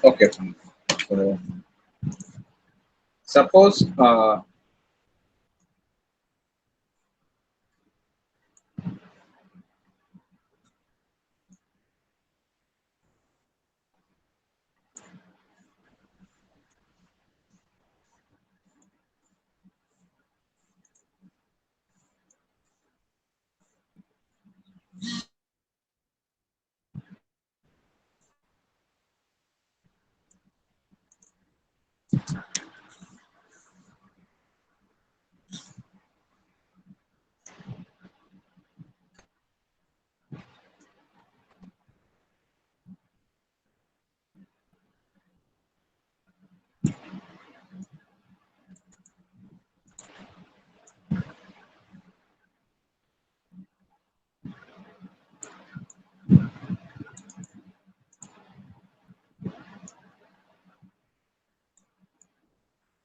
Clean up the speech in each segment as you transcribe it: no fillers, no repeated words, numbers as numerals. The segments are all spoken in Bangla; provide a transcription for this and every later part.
Okay, fine. So, suppose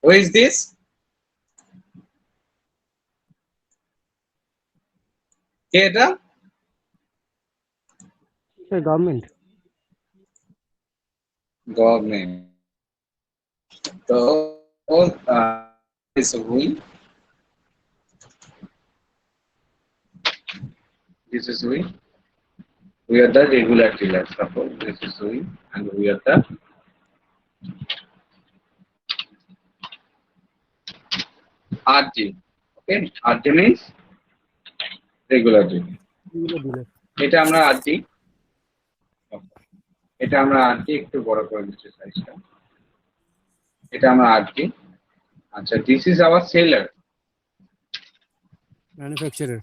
who is this? Eta? Sir, government. Government. So, is we. This is we. We are the regular dealer. Suppose this is we, and we are the RG. Okay, RG means regular dealer. Regular dealer. এটা আমরা RG. এটা আমরা RG একটু বড় করে দিচ্ছি সাইজটা। এটা আমরা RG। আচ্ছা, this is our seller. Manufacturer.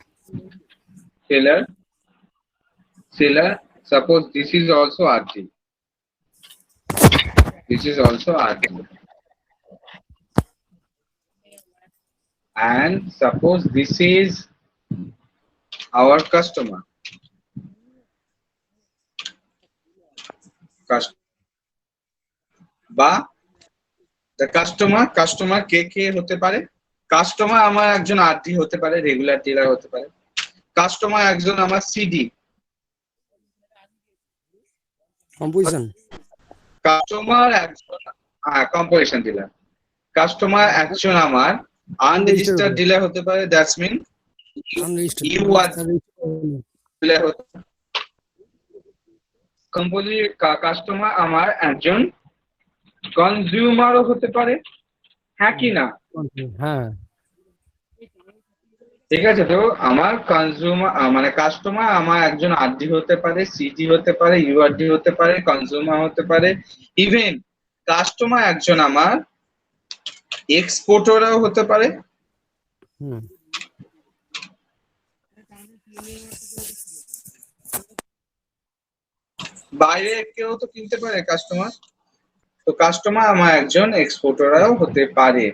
Seller. Suppose this is also RG. This is also RG. And suppose this is our customer. বা the customer কে হতে পারে? কাস্টমার আমার একজন আরটি হতে পারে, রেগুলার ডিলার হতে পারে। কাস্টমার একজন আমার সিডি। Composition. কাস্টমার একজন কম্পোজিশন ডিলার। কাস্টমার একজন আমার আনরেজিস্টার্ড ডিলার হতে পারে, that's mean you are dealer হতে পারে। কাস্টমার আমার একজন কনজিউমারও হতে পারে, হ্যাঁ কি না? হ্যাঁ, ঠিক আছে। তো আমার কনজিউমার মানে কাস্টমার আমার একজন আরডি হতে পারে, সিডি হতে পারে, ইউআরডি হতে পারে, কনজিউমার হতে পারে, ইভেন কাস্টমার একজন আমার এক্সপোর্টারও হতে পারে। বাইরে কেউ তো কিনতে পারে কাস্টমার, তো কাস্টমার আমার একজন এক্সপোর্টারও হতে পারে।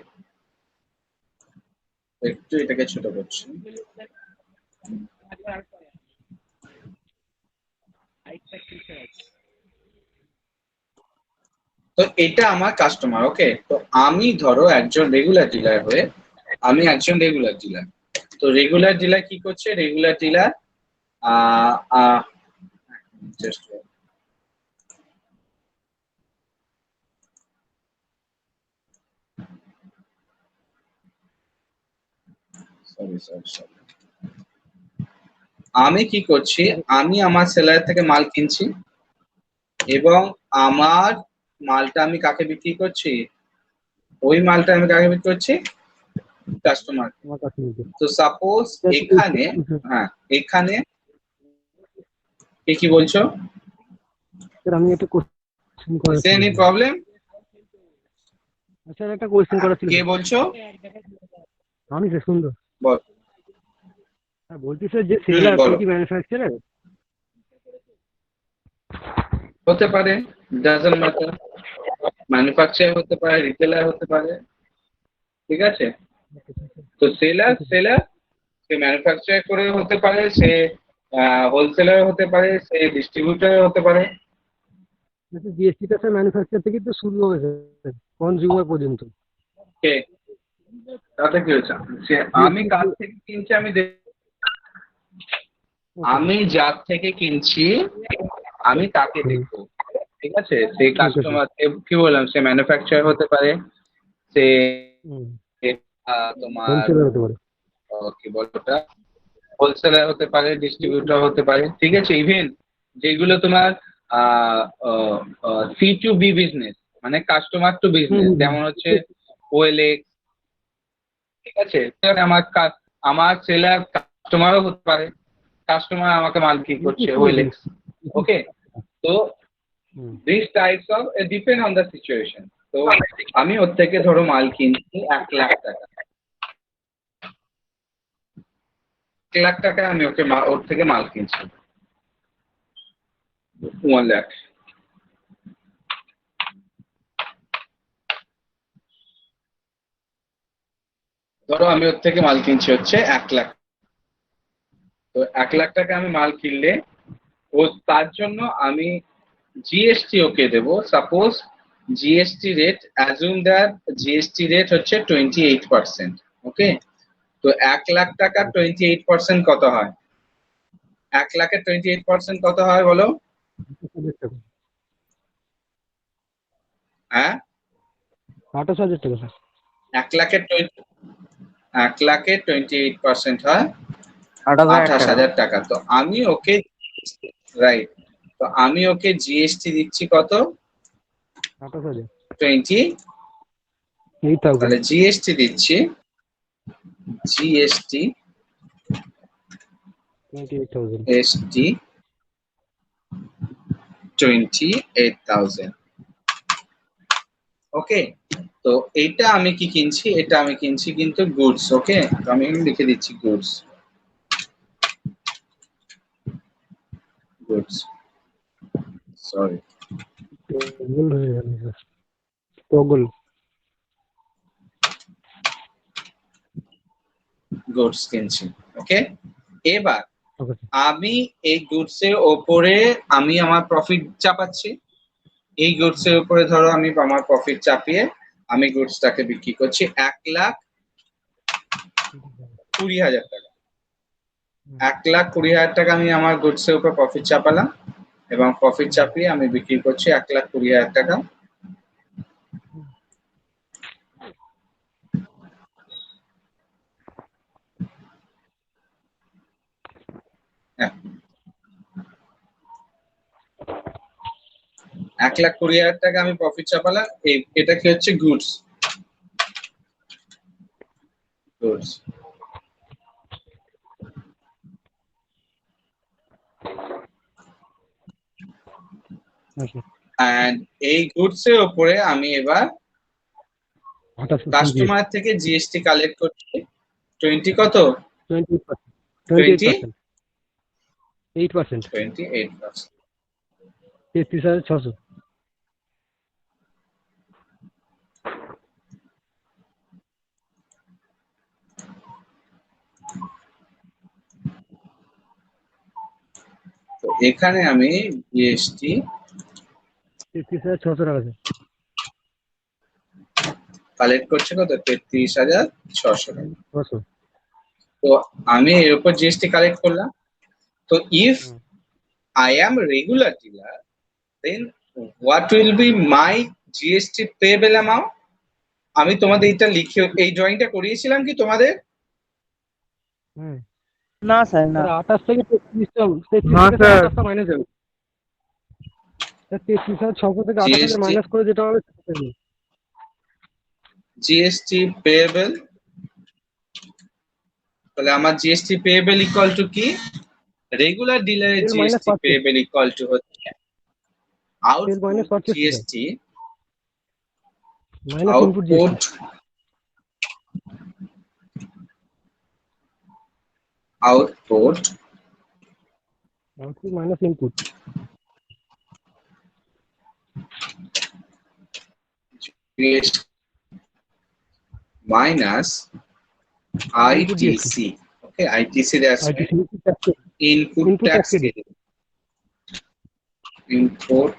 একটু এটাকে ছোট করছি। তো এটা আমার কাস্টমার। ওকে, তো আমি ধরো একজন রেগুলার ডিলার হয়ে আমি একজন রেগুলার ডিলার। তো রেগুলার ডিলার কি করছে? রেগুলার ডিলার জাস্ট সরি আমি কি করছি? আমি আমার সেলার থেকে মাল কিনছি এবং আমার মালটা আমি কাকে বিক্রি করছি? ওই মালটা আমি কাকে বিক্রি করছি? কাস্টমার। তো সাপোজ এখানে এখানে কি বলছো? স্যার আমি একটা কোশ্চেন করার ছিল। Any problem? স্যার একটা কোশ্চেন করার ছিল। কে বলছো? আমি স্যার সুন্দর। বল। হ্যাঁ বলছি স্যার, যে সেলার কি ম্যানুফ্যাকচারার হতে পারে, ডাজন্ট ম্যাটার। ম্যানুফ্যাকচারার হতে পারে, রিটেলার হতে পারে, ঠিক আছে? তো সেলার সে ম্যানুফ্যাকচার করে হতে পারে, সে হোলসেলার হতে পারে, সে ডিস্ট্রিবিউটর হতে পারে। জিএসটিটা স্যার ম্যানুফ্যাকচার থেকে তো শুরু হবে স্যার, কনজিউমার পর্যন্ত। কে তাতে কি হয়েছে? সে আমি কার থেকে কিনছি আমি যার থেকে কিনছি আমি তাকে দেখবো। ঠিক আছে, সেই কাস্টমার কি বললাম, সে ম্যানুফ্যাকচার হতে পারে, সে তোমার হোলসেলার হতে পারে। কি বলে ওটা, হোলসেলার হতে পারে, ডিস্ট্রিবিউটর হতে পারে, ঠিক আছে। ইভেন যেগুলো তোমার সি টু বি বিজনেস, মানে কাস্টমার টু বিজনেস, যেমন হচ্ছে ওএলএক্স, ঠিক আছে। আমার সেলার কাস্টমারও হতে পারে, কাস্টমার আমাকে মাল কি করছে ওএলএক্স, ওকে। তো this types of depend on the situation. তো আমি ওর থেকে ধরো মাল কিনছি 1,00,000 টাকা, 1,00,000 টাকায় আমি ওর থেকে মাল কিনছি 1,00,000। ধরো আমি ওর থেকে মাল কিনছি হচ্ছে 1,00,000। তো 1,00,000 টাকা আমি মাল কিনলে ও তার জন্য আমি জিএসটি ওকে দেবো। Suppose GST rate, assume that GST rate হচ্ছে 28%, ওকে। তো 1,00,000 টাকা 28% কত হয়? 1,00,000-এর 28% কত হয় বলো? 28,000 টাকা। হ্যাঁ, 28,000 টাকা স্যার। 1,00,000-এর 28% হয় 28,000 টাকা। 28,000 টাকা। তো আমি ওকে, রাইট, তো আমি ওকে জিএসটি দিচ্ছি কত? 28,000। 28,000। 8,000। তাহলে জিএসটি দিচ্ছি, জিএসটি 28,000। এসটি 28,000, ওকে। তো এটা আমি কি কিনছি? এটা আমি কিনছি কিন্তু গুডস, ওকে। তো আমি লিখে দিচ্ছি গুডস, গুডস, সরি, টগল হয়ে গেল স্যার। টগল। গুডস কিনছি, ওকে। এবার ওকে। আমি এই গুডস এর ওপরে আমি আমার প্রফিট চাপাচ্ছি। এই গুডস এর উপরে ধরো আমি আমার প্রফিট চাপিয়ে আমি গুডসটাকে বিক্রি করছি 1,20,000 টাকা। 1,20,000 টাকা আমি আমার গুডস এর উপর প্রফিট চাপালাম এবং প্রফিট চাপিয়ে আমি বিক্রি করছি 1,20,000 টাকা। হ্যাঁ, 1,20,000 টাকা আমি প্রফিট চাপালাম। এটা কি হচ্ছে? Goods, goods. এন্ড এই গুডস এর উপরে আমি এবার 28% কাস্টমার থেকে জিএসটি কালেক্ট করছি 20 কত? 28%। 8%। 28%। 33,600। তো এখানে আমি জিএসটি 33,600 টাকা স্যার। কালেক্ট করছি কত? 33,600 টাকা। 600। তো আমি এর উপর জিএসটি কালেক্ট করলাম। তো if I am a regular dealer, then what will be my GST payable amount? আমি তোমাদের এটা লিখে এই ড্রয়িংটা করিয়েছিলাম কি তোমাদের? না স্যার, না। স্যার 28 থেকে 33টা, 33 না, থেকে স্যার। 28টা মাইনাস যাবে। স্যার 33,600 থেকে 28,000 মাইনাস করে যেটা হবে সেটা পেয়ে যাবেন। জিএসটি পেয়েবল, তাহলে আমার জিএসটি পেয়েবল ইকুয়াল টু কি? রেগুলার ডিলারের sale minus GST purchase. Payable equal to হচ্ছে sale minus output purchase GST, minus input GST. Output output minus input. GST minus Input GST. ITC, okay. ITC that's ITC input Input tax tax credit. Credit, input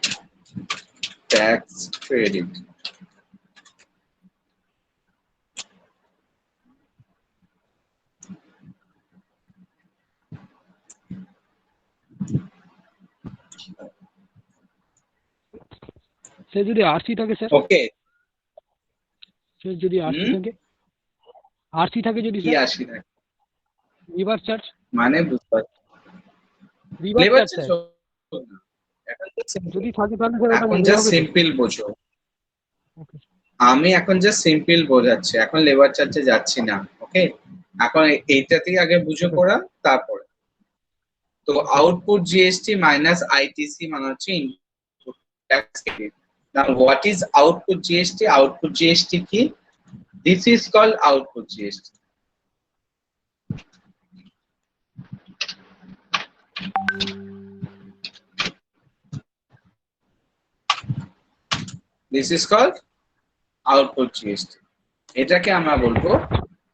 tax credit. সে যদি আরসি থাকে স্যার, ওকে, সে যদি আরসি থাকে, আরসি থাকে যদি কি স্যার, আসি না রিভার চার্জ, মানে বুঝতে পারছি। River labour charge charge sir এখন তো simple, যদি থাকে তাহলে স্যার ওটা এখন নিতে জাস্ট হবে তো? সিম্পল বোঝো। ওকে আমি এখন জাস্ট সিম্পল বোঝাচ্ছি, এখন লেবার চার্জে যাচ্ছি না। ওকে, এখন এইটাতেই আগে বুঝো ওকে পড়া, তারপরে তো আউটপুট জিএসটি মাইনাস আইটিসি মানে হচ্ছে input tax credit. Now what is output GST? Output GST কি? This is called output GST. This is called output GST. এটাকে আমরা বলবো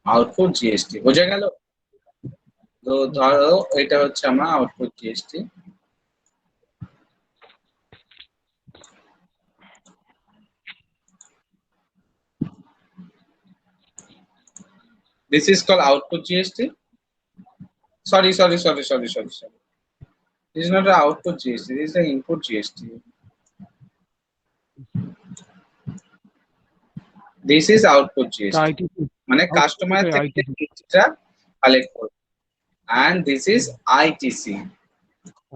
আউটপুট জিএসটি। বোঝা গেল? তো ধরো এটা হচ্ছে আমার output GST. This is called output GST. Sorry. This is not an output GST. This is the input GST. This is output GST. ITC, মানে কাস্টমার থেকে আইটিসি, জিনিসটা কালেক্ট করবে। And this is ITC.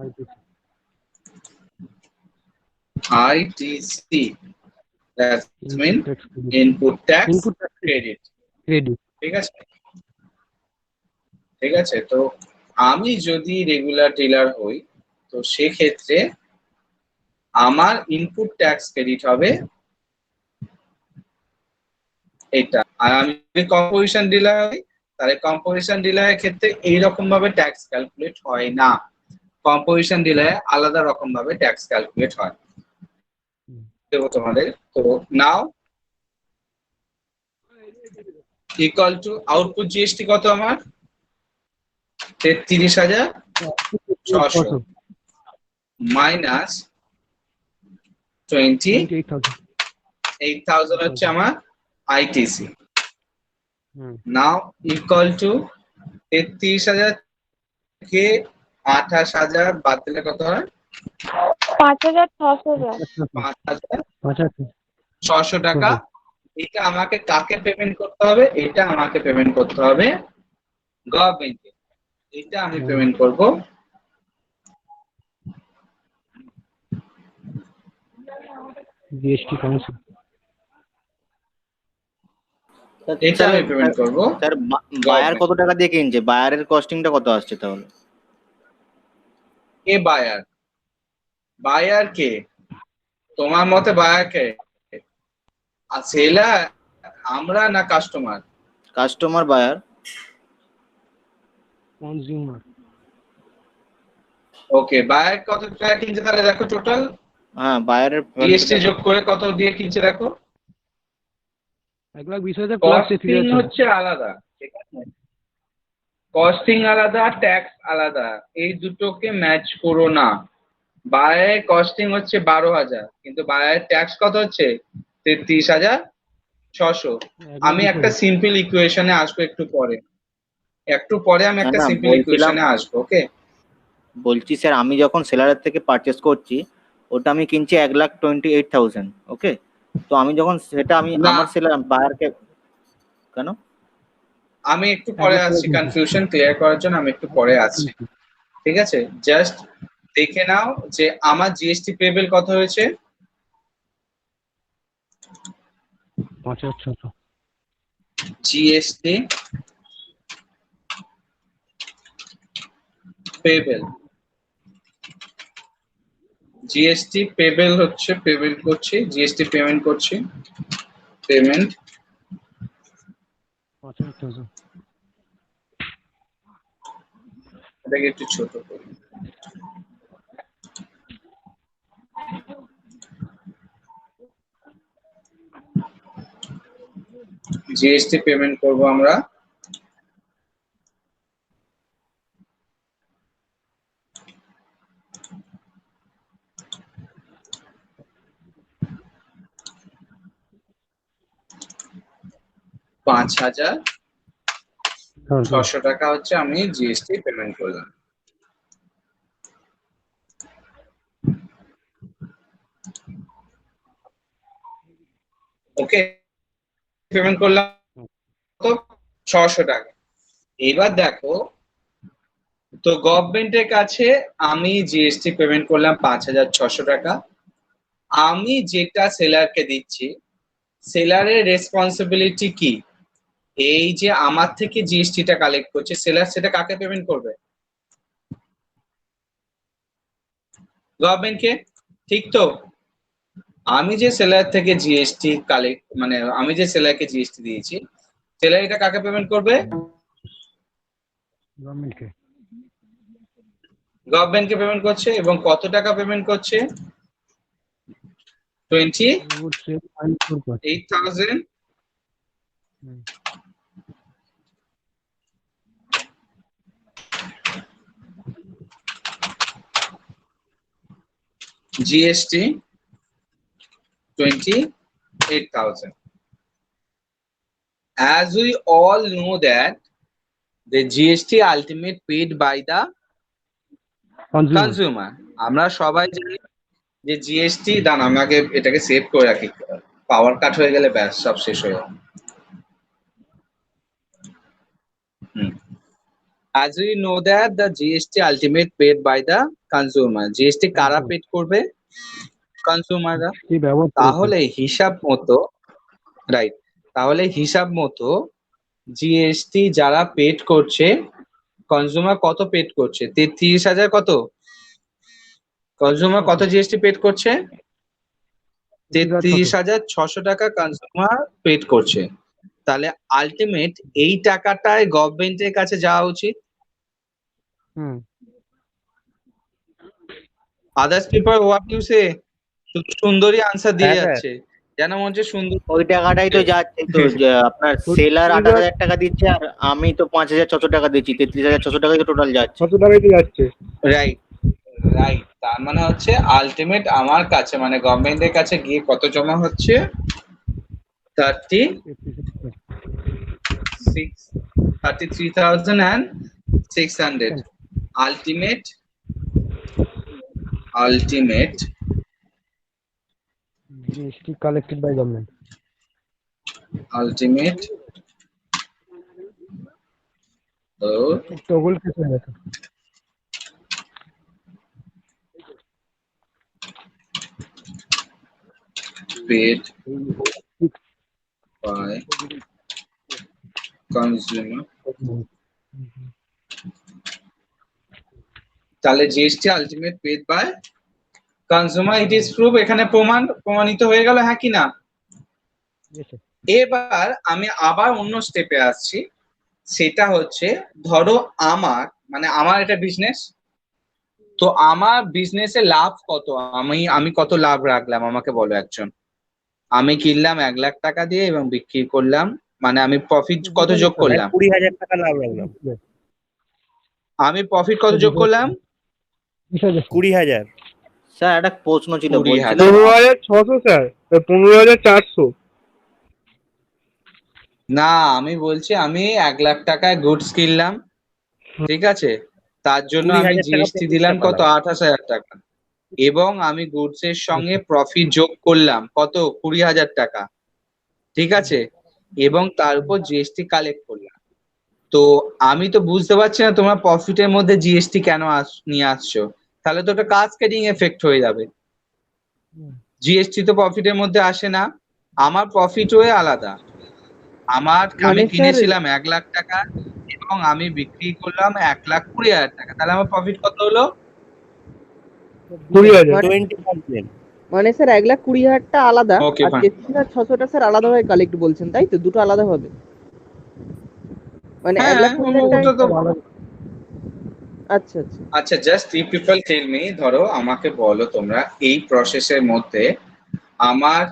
ITC ITC. That mean input tax input credit. Credit. ঠিক আছে? ঠিক আছে, তো আমি যদি রেগুলার ডিলার হই তো সেক্ষেত্রে আমার ইনপুট ট্যাক্স ক্রেডিট হবে এটা। আর আমি যদি কম্পোজিশন ডিলার হই তাহলে কম্পোজিশন ডিলারের ক্ষেত্রে এইরকম ভাবে ট্যাক্স ক্যালকুলেট হয় না। কম্পোজিশন ডিলারে আলাদা রকম ভাবে ট্যাক্স ক্যালকুলেট হয়। দেবো তোমাদের। তো নাও ইকুয়াল টু আউটপুট জিএসটি কত আমার? 33,600 মাইনাস 28,000 হচ্ছে আমার আইটিসি। নাও ইকুয়াল টু 33,000 কে 28,000 বাদ দিলে কত হয়? 5,600 টাকা। এটা আমাকে কাকে পেমেন্ট করতে হবে? এটা আমাকে পেমেন্ট করতে হবে গভর্নমেন্টকে। এটা আমি পেমেন্ট করব জিএসটি কাউন্সিল। এটা আমি পেমেন্ট করব। স্যার বায়ার কত টাকা দিয়ে কিনছে? বায়ারের কস্টিংটা কত আসছে তাহলে? কে বায়ার? বায়ার কে? তোমার মতে বায়ার কে? আর সেলার আমরা না customer? Customer buyer. Consumer. Okay, buyer কত টাকা কিনছে তাহলে দেখো টোটাল। হ্যাঁ, বায়ারের জিএসটি যোগ করে কত দিয়ে কিনছে দেখো। 1,20,000 প্লাস কস্টিং হচ্ছে আলাদা, ঠিক আছে? কস্টিং আলাদা, ট্যাক্স আলাদা, এই দুটোকে ম্যাচ করো না। বায়ার কস্টিং হচ্ছে 12,000 কিন্তু বায়ার ট্যাক্স কত হচ্ছে? 33,600। আমি একটা সিম্পল ইকুয়েশনে আসবো একটু পরে। আমি একটা না, সিম্পল বলছিলাম- ইকুয়েশনে আসবো। ওকে, বলছি স্যার, আমি যখন সেলারের থেকে পারচেস করছি ওটা আমি কিনছি 1,28,000। ওকে, তো আমি যখন সেটা আমি না। আমার সেলার বায়ারকে কেন? আমি একটু পরে আসছি, কনফিউশন ক্লিয়ার করার জন্য আমি একটু পরে আসছি। ঠিক আছে, জাস্ট দেখে নাও যে আমার জিএসটি পেবেল কত হয়েছে। 75,000। জিএসটি পেবেল, জিএসটি পেবেল হচ্ছে পেমেন্ট করছি, জিএসটি পেমেন্ট করছি, পেমেন্ট 75,000। এটাকে একটু ছোট করি। জিএসটি পেমেন্ট করব আমরা $5,600 হচ্ছে আমি জিএসটি পেমেন্ট করলাম। ওকে, পেমেন্ট করলাম কত, 600 টাকা। এবার দেখো, তো গভর্নমেন্টের কাছে আমি জিএসটি পেমেন্ট করলাম 5,600 টাকা। আমি যেটা সেলারকে দিচ্ছি, সেলারের রেসপন্সিবিলিটি কি? এই যে আমার থেকে জিএসটিটা কালেক্ট করছে, সেলার সেটা কাকে পেমেন্ট করবে? গভর্নমেন্টকে, ঠিক তো? আমি যে সেলার থেকে জিএসটি কালেক্ট, মানে আমি যে সেলারকে জিএসটি দিয়েছি, সেলার এটা কাকে পেমেন্ট করবে? গভর্নমেন্টকে। গভর্নমেন্টকে পেমেন্ট করছে। এবং কত টাকা পেমেন্ট করছে? 28,000 GST 28,000. As we all know that the GST ultimate paid by the consumer. আমরা সবাই জানি যে জিএসটি, দান আমাকে এটাকে সেভ করে রাখি, পাওয়ার কাট হয়ে গেলে ব্যাস সব শেষ হয়ে যাবে। As we know that the GST ultimate paid by the consumer. GST কারা পেড করবে? কনজিউমাররা। তাহলে হিসাব মতো, রাইট, তাহলে হিসাব মতো জিএসটি যারা পেড করছে, কনজিউমার কত পেড করছে? 33,000 কত? কনজিউমার কত জিএসটি পেড করছে? 33,600 টাকা কনজিউমার পেড করছে। তাহলে আলটিমেট এই টাকাটাই গভর্নমেন্টের কাছে যাওয়া উচিত। আদার্স পিপল হোয়াট ইউ সে? সুন্দরী আনসার দিয়ে যাচ্ছে, যেন মনে হচ্ছে সুন্দর। ওই টাকাটাই তো যাচ্ছে তো, যে আপনার সেলার 28,000 টাকা দিচ্ছে আর আমি তো 5,600 টাকা দিচ্ছি, 33,600 টাকাই তো টোটাল যাচ্ছে। কত টাকাই তো যাচ্ছে। Right, right. তার মানে হচ্ছে আলটিমেট আমার কাছে, মানে গভর্নমেন্টের কাছে গিয়ে কত জমা হচ্ছে? 33,600 ultimate GST collected by government. ultimate टॉगल कैसे है? paid by consumer. তাহলে GST ultimate paid by consumer, it is proof. এখানে প্রমাণিত হয়ে গেল, হ্যাঁ কি না? এবার আমি আবার অন্য স্টেপে আসছি, সেটা হচ্ছে ধরো আমার, মানে আমার এটা বিজনেস, তো আমার বিজনেসে লাভ কত? আমি কত লাভ রাখলাম আমাকে বলো একজন। আমি কিনলাম 1 লাখ টাকা দিয়ে এবং বিক্রি করলাম, মানে আমি প্রফিট কত যোগ করলাম? 20,000 টাকা লাভ রাখলাম। আমি প্রফিট কত যোগ করলাম? 20,000। স্যার একটা প্রশ্ন ছিল, 20,000। 15,600 স্যার, 15,400। না, আমি বলছি আমি 1 লাখ টাকায় গুডস কিনলাম, ঠিক আছে, তার জন্য আমি 20,000 টাকা জিএসটি দিলাম কত? 28,000 টাকা। এবং আমি গুডস এর সঙ্গে প্রফিট যোগ করলাম কত? 20,000 টাকা, ঠিক আছে, এবং তার উপর জিএসটি কালেক্ট করলাম। তো আমি তো বুঝতে পারছি না তোমরা প্রফিটের মধ্যে জিএসটি কেন নিয়ে আসছো? তাহলে তো ওটা কাসকেডিং এফেক্ট হয়ে যাবে। জিএসটি তো প্রফিটের মধ্যে আসে না, আমার প্রফিট হয়ে আলাদা। আমি কিনেছিলাম 1 লাখ টাকা এবং আমি বিক্রি করলাম 1,20,000 টাকা, তাহলে আমার প্রফিট কত হলো? 20,000। মানে স্যার 1,20,000 টা আলাদা আর Okay, fine. 33,600 টা স্যার আলাদা ভাবে কালেক্ট বলছেন, তাই তো? দুটো আলাদা হবে, মানে হ্যাঁ, 1,20,000 ওটা তো আচ্ছা আচ্ছা আচ্ছা। Just three people tell me, ধরো আমাকে বলো তোমরা এই প্রসেসের মধ্যে আমার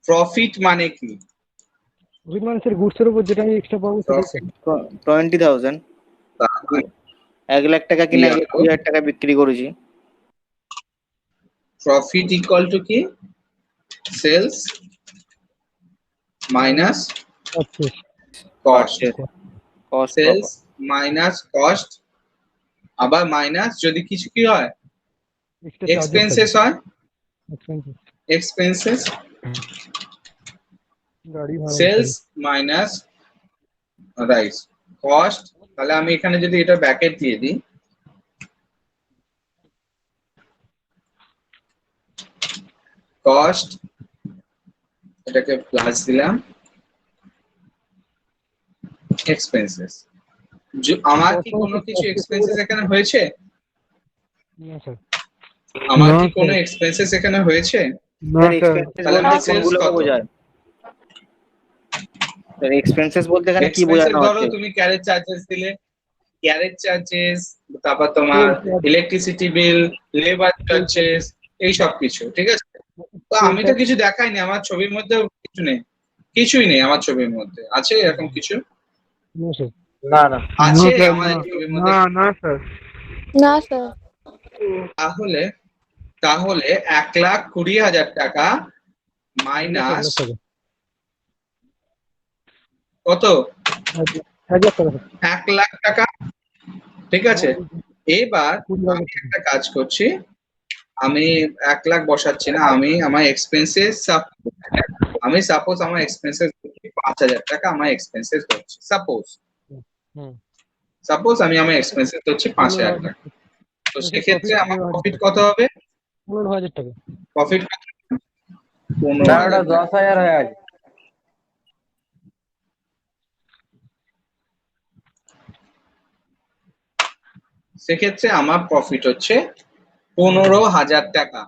প্রফিট মানে কি? মানুষের গুডসের উপর যেটা আমি এক্সট্রা পাবো সেটাই প্রফিট 20,000। 1 লাখ টাকা কিনে 20,000 টাকা বিক্রি করেছি। প্রফিট ইকুয়াল টু কি? Sales minus cost. Sales minus cost, আবার মাইনাস যদি কিছু কি হয়, এক্সপেন্সেস হয়, এক্সপেন্সেস। গাড়ি ভাড়া সেলস মাইনাস রাইট কস্ট, তাহলে আমি এখানে যদি এটা ব্র্যাকেট দিয়ে দিই, কস্ট এটাকে প্লাস দিলাম, এক্সপেন্সেস। আমার কি কোনো কিছু এক্সপেন্সেস এখানে হয়েছে? না স্যার আমার না কি কোনো স্যার এক্সপেন্সেস এখানে হয়েছে? না স্যার স্যার এক্সপেন্সেস তাহলে বলতে আমার সেলস কোনগুলোকে কত? বোঝায়? স্যার এক্সপেন্সেস বলতে এখানে কি এক্সপেন্সেস বোঝানো ধরো হচ্ছে? তুমি ক্যারেজ চার্জেস দিলে, ক্যারেজ চার্জেস, তারপর তোমার ইলেকট্রিসিটি বিল, লেবার চার্জেস, এই সব কিছু, ঠিক আছে? তো আমি তো কিছু দেখাইনি, আমার ছবির মধ্যে কিছু নেই, কিছুই নেই আমার ছবির মধ্যে। আছে এরকম কিছু? না স্যার না না আছে স্যার, আমাদের ছবির মধ্যে? না স্যার না স্যার তাহলে তাহলে 1,20,000 টাকা মাইনাস কত? 1,000 টাকা 1,00,000 টাকা, ঠিক আছে? এবার আমি একটা কাজ করছি, আমি 1,00,000 বসাচ্ছি না, আমি আমার এক্সপেন্সেস আমি সাপোজ আমার এক্সপেন্সেস 5,000 টাকা আমার এক্সপেন্সেস হচ্ছে, সাপোজ আমি আমার এক্সপেন্সেস হচ্ছে 5,000 টাকা। তো সেক্ষেত্রে আমার প্রফিট কত হবে? 15,000 টাকা প্রফিট স্যার ওটা 10,000 হয়ে আছে। সেক্ষেত্রে আমার প্রফিট হচ্ছে 15,000 টাকা।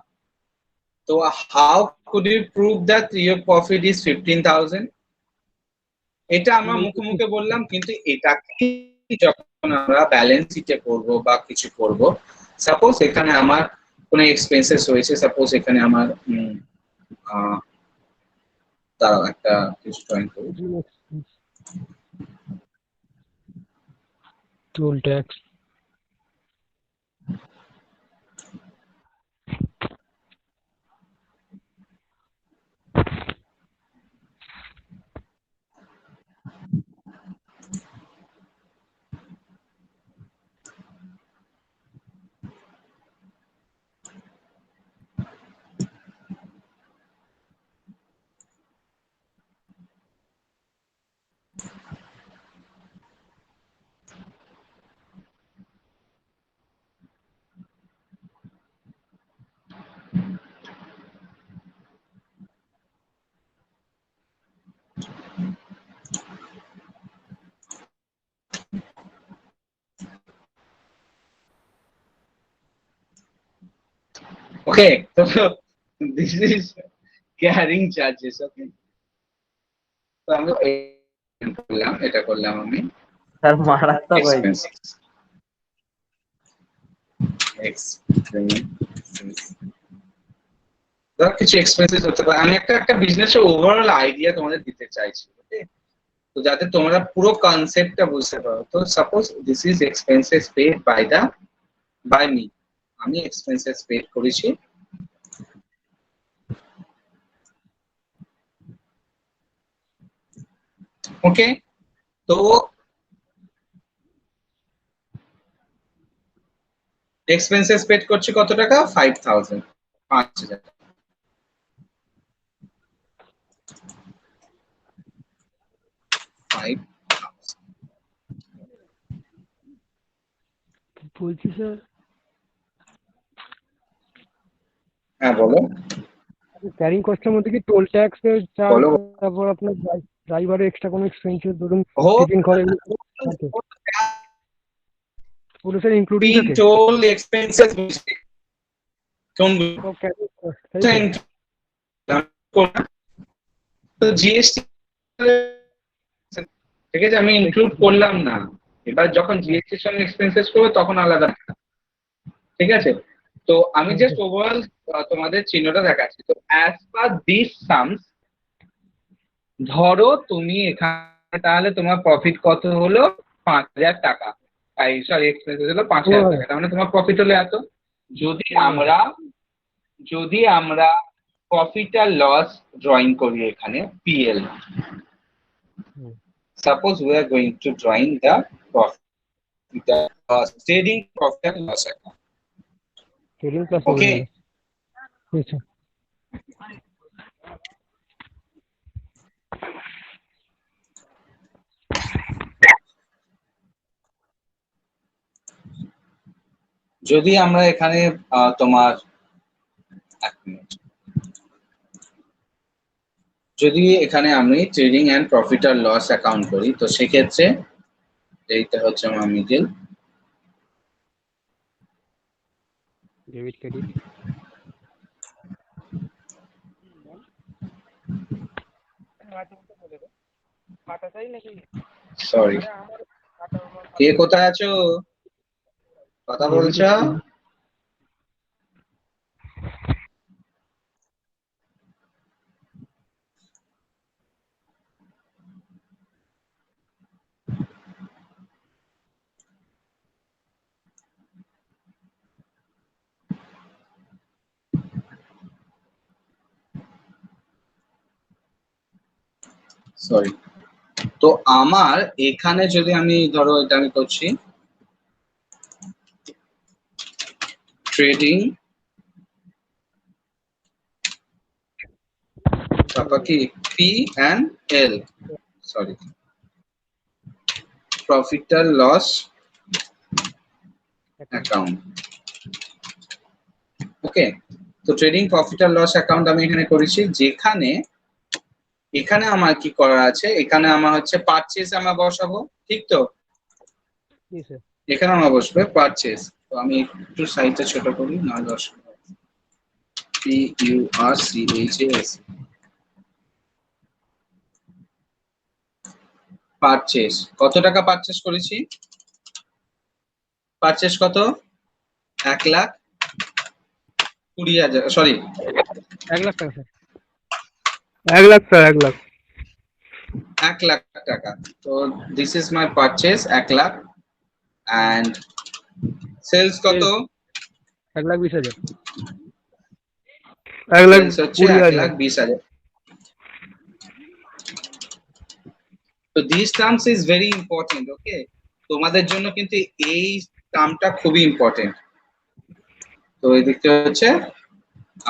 তো how could you prove that your profit is 15,000? এটা আমরা মুখে মুখে বললাম, কিন্তু এটাকে যখন আমরা ব্যালেন্স শিটে করব বা কিছু করব, সাপোজ এখানে আমার কোনো এক্সপেন্সেস হয়েছে, সাপোজ এখানে আমার দাঁড়াও একটা কিছু জয়েন করি, টোল ট্যাক্স ওকে? তো দিস ইজ ক্যারিং চার্জেস, ওকে? তো আমি এটা করলাম আমি স্যার মারাত্মক হয়েছে। এক্সপেন্সেস, ধর কিছু এক্সপেন্সেস হতে পারে। আমি একটা বিজনেসের ওভারঅল আইডিয়া তোমাদের দিতে চাইছি, ওকে? তো যাতে তোমরা পুরো কনসেপ্টটা বুঝতে পারো। তো suppose this is expenses paid by me, আমি এক্সপেন্সেস পেড করেছি, ওকে? তো এক্সপেন্সেস পেড করছি কত টাকা? 5,000, 5,000 টাকা। বলছি স্যার হ্যাঁ বলো ক্যারিং কস্টের মধ্যে কি টোল ট্যাক্স এর চার্জ, বলো। তারপর আপনার ড্রাইভারের এক্সট্রা কোনো এক্সপেন্সেস ধরুন ও টিফিন করে পুরো স্যার ইনক্লুডিং থাকে টোল এক্সপেন্সেস কোনগুলো? সব ক্যারিং কস্ট, তাই তো? তো জিএসটি, ঠিক আছে, আমি ইনক্লুড করলাম না। এবার যখন জিএসটির সঙ্গে এক্সপেন্সেস করবো তখন আলাদা, ঠিক আছে? তো আমি জাস্ট ওভারঅল তোমাদের চিহ্নটা দেখাচ্ছি। তো অ্যাজ পার দিস সামস, ধরো তুমি এখানে তাহলে তোমার প্রফিট কত হলো? 5,000 টাকা। সরি, এক্সপেন্সেস হলো 5,000 টাকা, তার মানে তোমার প্রফিট হলো এত। যদি আমরা প্রফিট আর লস ড্রয়িং করি এখানে PL, suppose we are going to drawing the profit, trading profit and loss account, trading plus okay? যদি আমরা এখানে তোমার এক মিনিট, যদি এখানে আমি ট্রেডিং এন্ড প্রফিট আর লস অ্যাকাউন্ট করি, তো সেক্ষেত্রে এইটা হচ্ছে আমার মিডল, ডেবিট ক্রেডিট সরি কে কোথায় আছো, কথা বলছো? সরি। তো আমার এখানে যদি আমি ধরো এটা আমি করছি ট্রেডিং, তারপর কি P and L, sorry profit আর লস অ্যাকাউন্ট। ওকে, তো ট্রেডিং প্রফিট আর লস অ্যাকাউন্ট আমি এখানে করেছি, যেখানে এখানে আমার কি করা আছে, এখানে আমার হচ্ছে পারচেজ আমরা বসাবো, ঠিক তো? জি স্যার। এখানে আমার বসবে পারচেজ, তো আমি একটু সাইজটা ছোট করি, না PURCHAS পারচেজ। কত টাকা পারচেজ করেছি? পারচেজ কত? 1,20,000, সরি 1 লাখ টাকা স্যার। 1 লাখ স্যার, 1 লাখ। 1 লাখ টাকা। তো this is my purchase 1 lakh, and sales কত? 1,20,000। 1 লাখ সেলস হচ্ছে 1,20,000। তো this terms is very important, okay? তোমাদের জন্য কিন্তু এই টার্মটা খুবই ইম্পর্টেন্ট। তো এই দিকটা হচ্ছে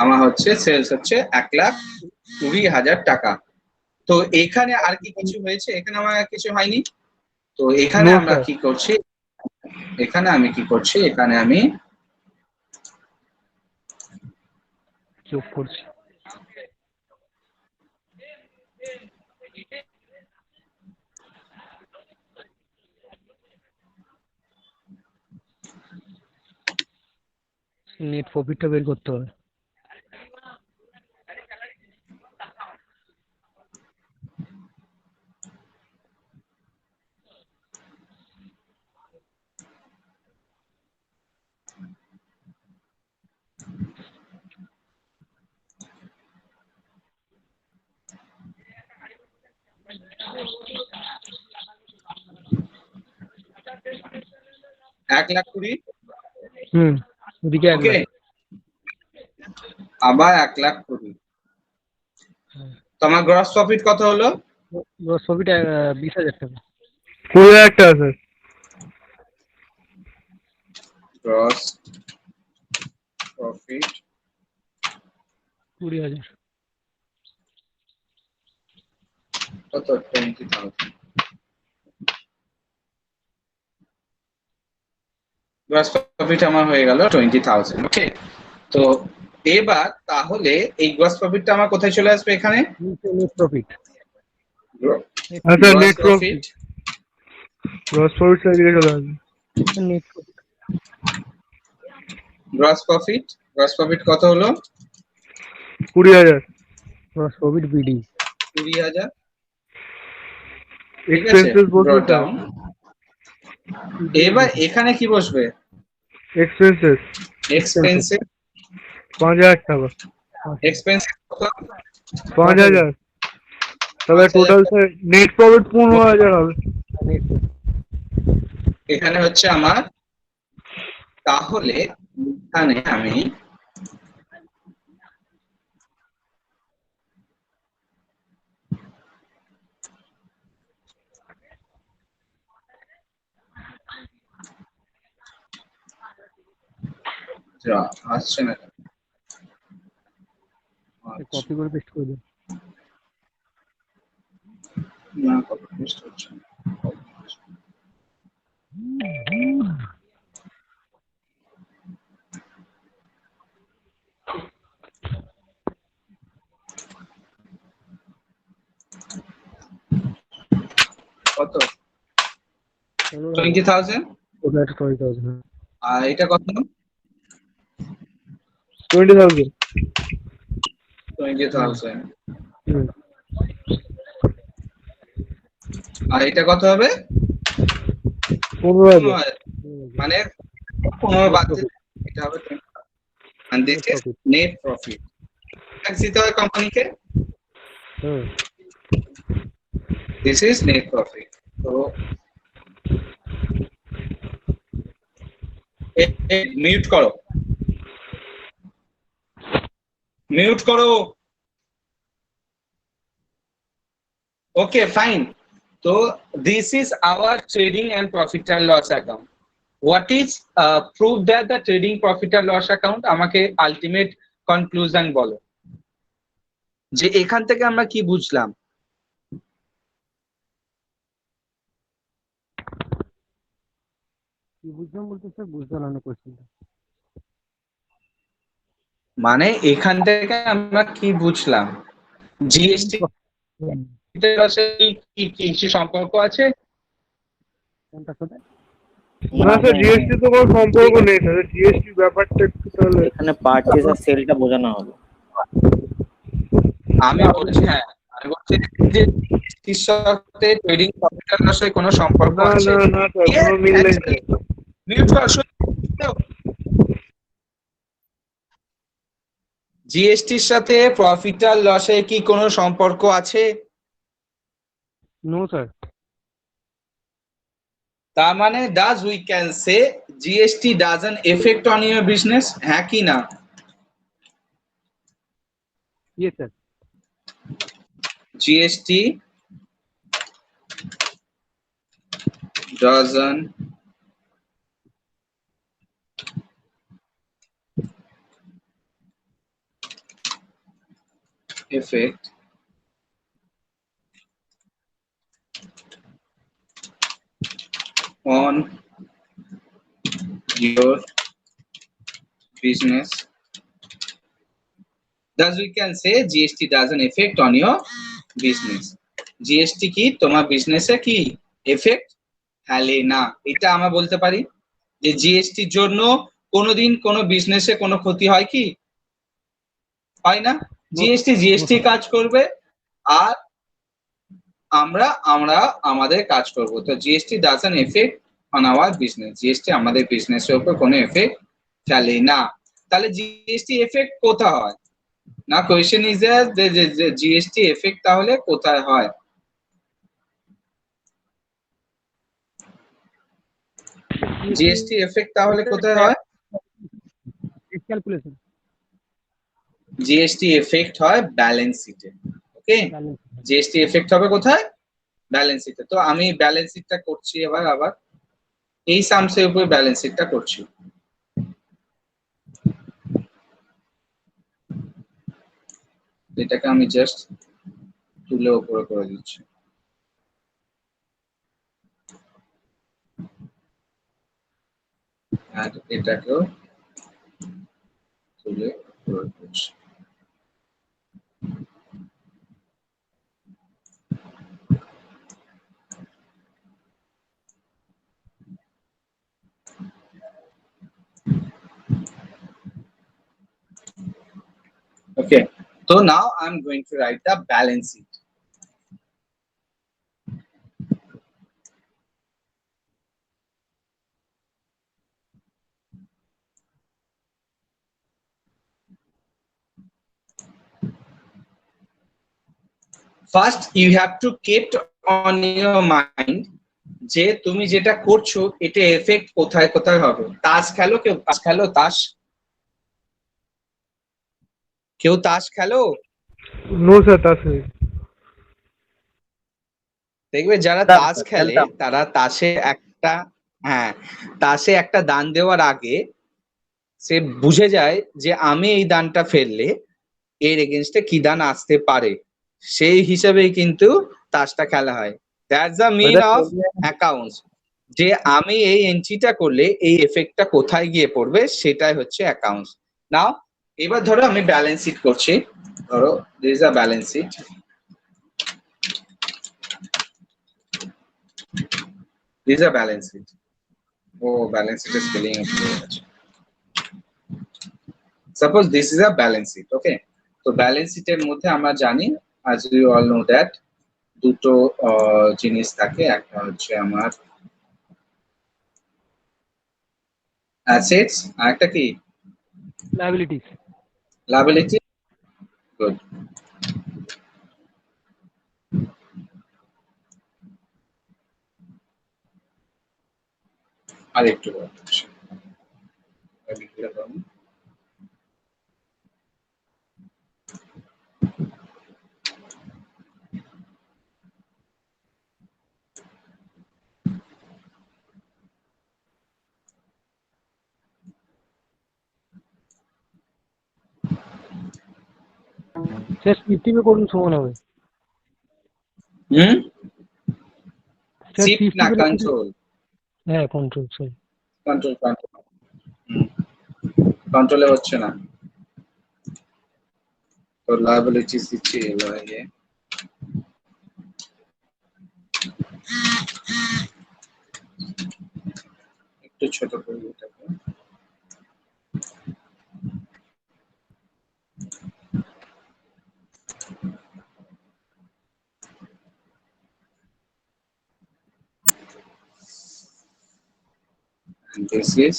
আমার হচ্ছে সেলস হচ্ছে 1,20,000 টাকা। তো এখানে আর কি কিছু হয়েছে? এখানে আমার আর কিছু হয়নি। তো এখানে আমরা কি করছি, এখানে আমি কি করছি, এখানে আমি যোগ করছি। নেট প্রফিটটা বের করতে হবে। এক লাখ কুড়ি, ওদিকে 1 ওকে, লাখ। আবার 1,20,000। তোমার গ্রস প্রফিট কত হলো? গ্রস প্রফিট 20,000 টাকা। 20,000 টাকা স্যার। Gross profit 20,000। কত? 20,000। গ্রস প্রফিট আমার হয়ে গেল 20,000, ওকে? তো এবার তাহলে এই গ্রস প্রফিটটা আমার কোথায় চলে আসবে? এখানে নেট প্রফিট। আচ্ছা, নেট প্রফিট, গ্রস প্রফিট এদিকে চলে আসবে। Net profit. Gross profit, gross profit কত হলো? 20,000। Gross profit BD 20,000। এক্সপেন্সেস বসবে স্যার। ডাউন। এবার এখানে কি বসবে? এক্সপেন্সেস। এক্সপেন্সিভ 5,000 টাকা। এক্সপেন্সিভ কত? 5,000। তবে টোটাল স্যার নেট প্রফিট 15,000 হবে। এখানে হচ্ছে আমার, তাহলে এখানে আমি আসছে না, কপি করে পেস্ট করে দিন। না কত পেস্ট হচ্ছে না। 20,000 ওটা একটা 20,000। আর এটা কত? 20,000। 20,000 হুম। আর এটা কত হবে? 15,000। 15,000 মানে 15 বাদ দিলে এটা হবে 20,000 and this is net profit tax দিতে হয় কোম্পানিকে, হুম। this is net profit। তো মিউট করো, মিউট করো। Okay fine. তো this is our trading and profit and loss account. What is proof that the trading profit and loss account? আমাকে আলটিমেট কনক্লুশন বলো যে এখান থেকে আমরা কি বুঝলাম। কি বুঝলাম বলতে স্যার বুঝতে পারলাম না কোশ্চেনটা। মানে এখান থেকে আমরা কি বুঝলাম, জিএসটি কিছু সম্পর্ক আছে? কোনটার সাথে? না স্যার, জিএসটি তো কোনো সম্পর্ক নেই স্যার, জিএসটি ব্যাপারটা একটু তাহলে এখানে পারচেজ আর সেলটা বোঝানো হবে। আমি বলছি হ্যাঁ, আমি বলছি যে জিএসটির সাথে ট্রেডিং প্রফিট এন্ড লসের কোনো সম্পর্ক না আছে? না না স্যার, কোনো মিল নেই স্যার। জিএসটির সাথে প্রফিট আর লসের কি কোনো সম্পর্ক আছে? No sir. তার মানে does we can say GST doesn't affect on your business, হ্যাঁ কি না? Yes sir. GST doesn't affect on your business. Thus we can say GST doesn't affect on your business. GST কি তোমার বিজনেসে কি এফেক্ট ফেলে না, এটা আমরা বলতে পারি যে জিএসটির জন্য কোনোদিন কোনো বিজনেসে কোনো ক্ষতি হয় কি? হয় না। জিএসটি কাজ করবে আর আমরা আমাদের কাজ করব। তো GST doesn't effect on hour business, GST আমাদের বিজনেসের উপর কোনো এফেক্ট ফেলে না। তাহলে জিএসটি এফেক্ট কোথায় হয় না? কোয়েশ্চেন ইজ যে জিএসটি এফেক্ট তাহলে কোথায় হয়? জিএসটি এফেক্ট তাহলে কোথায় হয়? ক্যালকুলেশন। জিএসটি এফেক্ট হয় ব্যালেন্স শিটে। ওকে, জিএসটি এফেক্ট হবে কোথায়? ব্যালেন্স শিটে। তো আমি ব্যালেন্স শিটটা করছি আবার এই সামসের উপর ব্যালেন্স শিটটা করছি। এটাকে আমি জাস্ট তুলে উপরে করে দিচ্ছি। আর এটাকেও তুলে উপরে করছি। Okay, so now I'm going to write the balance sheet. First you have to keep on your mind যে তুমি যেটা করছো এটা এফেক্ট কোথায় কোথায় হবে। তাস খেলো, কেউ তাস খেলো, কেউ তাস খেলো? নো স্যার, তাস নেই। দেখবে যারা তাস খেলে তারা তাসে একটা দান দেওয়ার আগে সে বুঝে যায় যে আমি এই দানটা ফেললে এর এগেনস্টে কি দান আসতে পারে, সেই হিসাবেই কিন্তু তাসটা খেলা হয়। That's the mean of accounts, যে আমি এই এন্ট্রিটা করলে এই এফেক্টটা কোথায় গিয়ে পড়বে সেটাই হচ্ছে অ্যাকাউন্টস। নাও এবার ধরো আমি ব্যালেন্স শিট করছি, ধরো this is a balance sheet. These are balance sheet. Oh, balance sheet is spelling. Suppose this is a balance sheet, okay? So balance sheet এর মধ্যে আমরা জানি, as we all know that, দুটো জিনিস থাকে, একটা হচ্ছে আমার assets, আর একটা কি লায়াবিলিটিস। liability. Good. আর একটু শেষ 50 পে করুন সমান হবে। শেষ শিফট 50 না পে কন্ট্রোল, হ্যাঁ কন্ট্রোল, সরি কন্ট্রোল কন্ট্রোলে হচ্ছে না তো লায়াবিলিটিস দিচ্ছি এবার ইয়ে একটু ছোট করে এটাকে and this is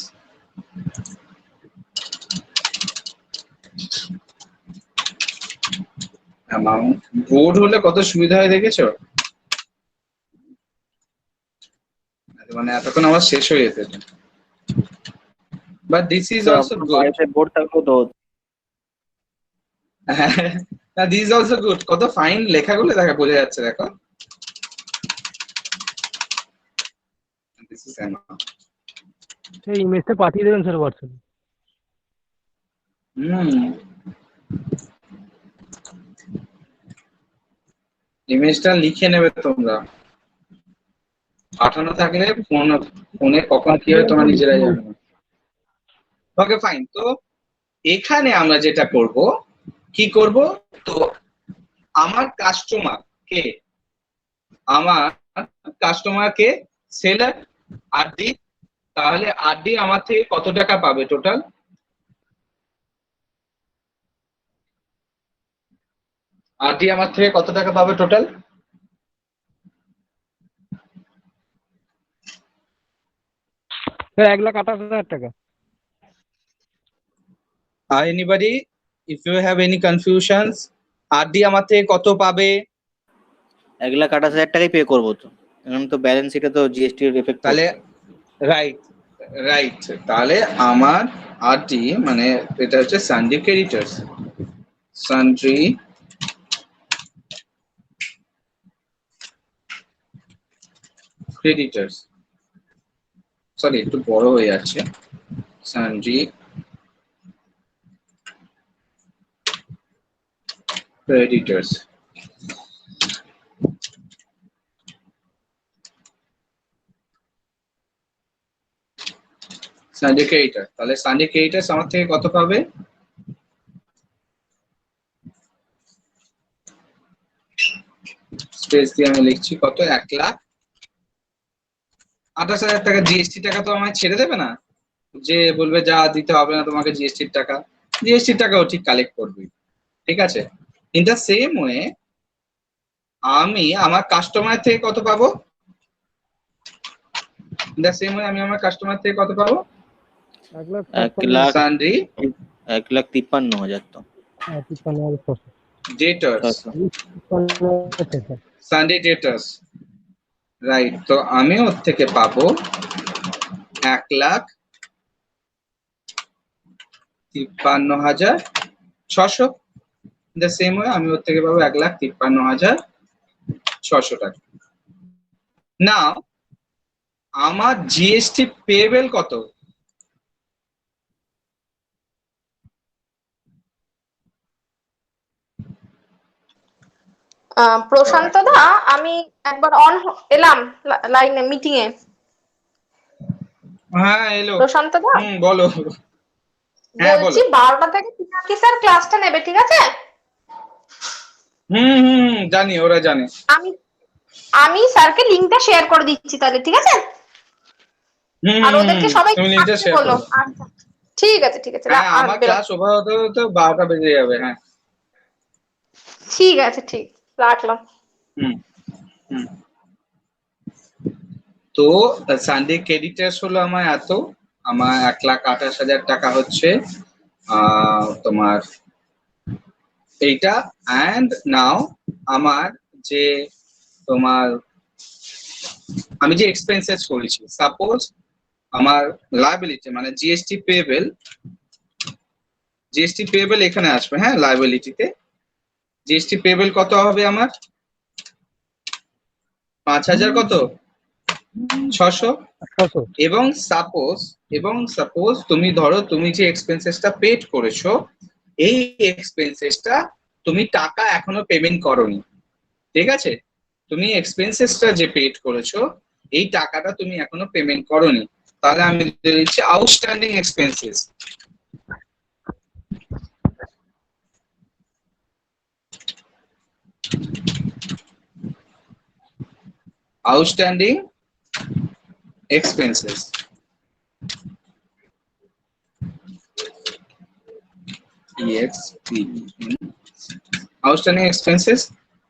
amount. Board হলে কত সুবিধা হয় দেখেছো, মানে এতক্ষণ আমার শেষ হয়ে যেত। But this is also good, board থাকলো তো না দিস ইজ অলসো গুড। কত ফাইন লেখাগুলো দেখা বোঝা যাচ্ছে, দেখো দিস ইজ amount. এই ইমেজটা পাঠিয়ে দেবেন স্যার হোয়াটসঅ্যাপে। ইমেজটা লিখে নেবে তোমরা, পাঠানো থাকলে ফোনে কখন কি হয় তোমরা নিজেরাই জানো। Okay fine. তো এখানে আমরা যেটা করব, কি করব, তো আমার কাস্টমার কে সেলার আরডি, তাহলে আরডি আমার থেকে কত টাকা পাবে টোটাল? আরডি আমার থেকে কত টাকা পাবে টোটাল? স্যার 1,28,000 টাকা। Anybody if you have any confusions, RD আমার থেকে কত পাবে? 1,28,000 টাকাই পে করবো তো, এখন তো ব্যালেন্স শিটে তো জিএসটি এর এফেক্ট। তাহলে রাইট তাহলে আমার আরডি মানে এটা হচ্ছে সানডে ক্রেডিটর্স, সানড্রি ক্রেডিটর্স, সরি একটু বড় হয়ে যাচ্ছে, সানড্রি ক্রেডিটর্স। সানডে ক্রেডিটর, তাহলে সানডে ক্রেডিটর্স আমার থেকে কত পাবে? স্পেস দিয়ে আমি লিখছি কত, 1,28,000 টাকা। জিএসটি টাকা তো আমায় ছেড়ে দেবে না, যে বলবে যা দিতে হবে না তোমাকে জিএসটির টাকা, জিএসটির টাকাও ঠিক কালেক্ট করবে, ঠিক আছে। ইন দ্য সেম ওয়ে আমি আমার কাস্টমার থেকে কত পাবো? ইন দ্য সেম ওয়ে আমি আমার কাস্টমার থেকে কত পাবো? 1,53,000। সানডে 1,53,000 তো 53,000 ডেটার্স, সানডে ডেটার্স, রাইট। তো আমি ওর থেকে পাবো 1,53,600। দ্য সেম ওয়ে আমি ওর থেকে পাবো 1,53,600 টাকা। নাও আমার জিএসটি পেয়েবল কত? প্রশান্ত দা, আমি একবার এলাম লাইনে মিটিং এ। হ্যাঁ এলো। প্রশান্ত দা, বলো। হ্যাঁ বলো। বলছি 12টা থেকে পিনাকি স্যার ক্লাসটা নেবে, ঠিক আছে? জানি, ওরা জানে। আমি স্যারকে লিংকটা শেয়ার করে দিচ্ছি তাহলে, ঠিক আছে? আর ওদেরকে সবাই তুমি লিঙ্কটা শেয়ার বলো। করো। আচ্ছা ঠিক আছে ঠিক আছে, হ্যাঁ আর আমার বেরো। ক্লাস ওভার হতে হতে 12টা বেজে যাবে। হ্যাঁ ঠিক আছে, ঠিক, রাখলাম। হুম হুম। তো সানডে ক্রেডিটার্স হলো আমার এত, আমার 1,28,000 টাকা হচ্ছে তোমার এইটা। অ্যান্ড নাও আমার যে তোমার আমি যে এক্সপেন্সেস করেছি, সাপোজ আমার লায়াবিলিটি মানে জিএসটি পেয়েবল এখানে আসবে। হ্যাঁ লায়াবিলিটিতে জিএসটি পেয়েবল কত হবে আমার 5,000 কত 600। 600। এবং সাপোজ তুমি ধরো তুমি যে এক্সপেন্সেসটা পেড করেছো, এই এক্সপেন্সেসটা তুমি টাকা এখনো পেমেন্ট করোনি, ঠিক আছে? তুমি এক্সপেন্সেসটা যে পেড করেছো এই টাকাটা তুমি এখনো পেমেন্ট করোনি, তাহলে আমি দিচ্ছি outstanding expenses. Outstanding expenses outstanding expenses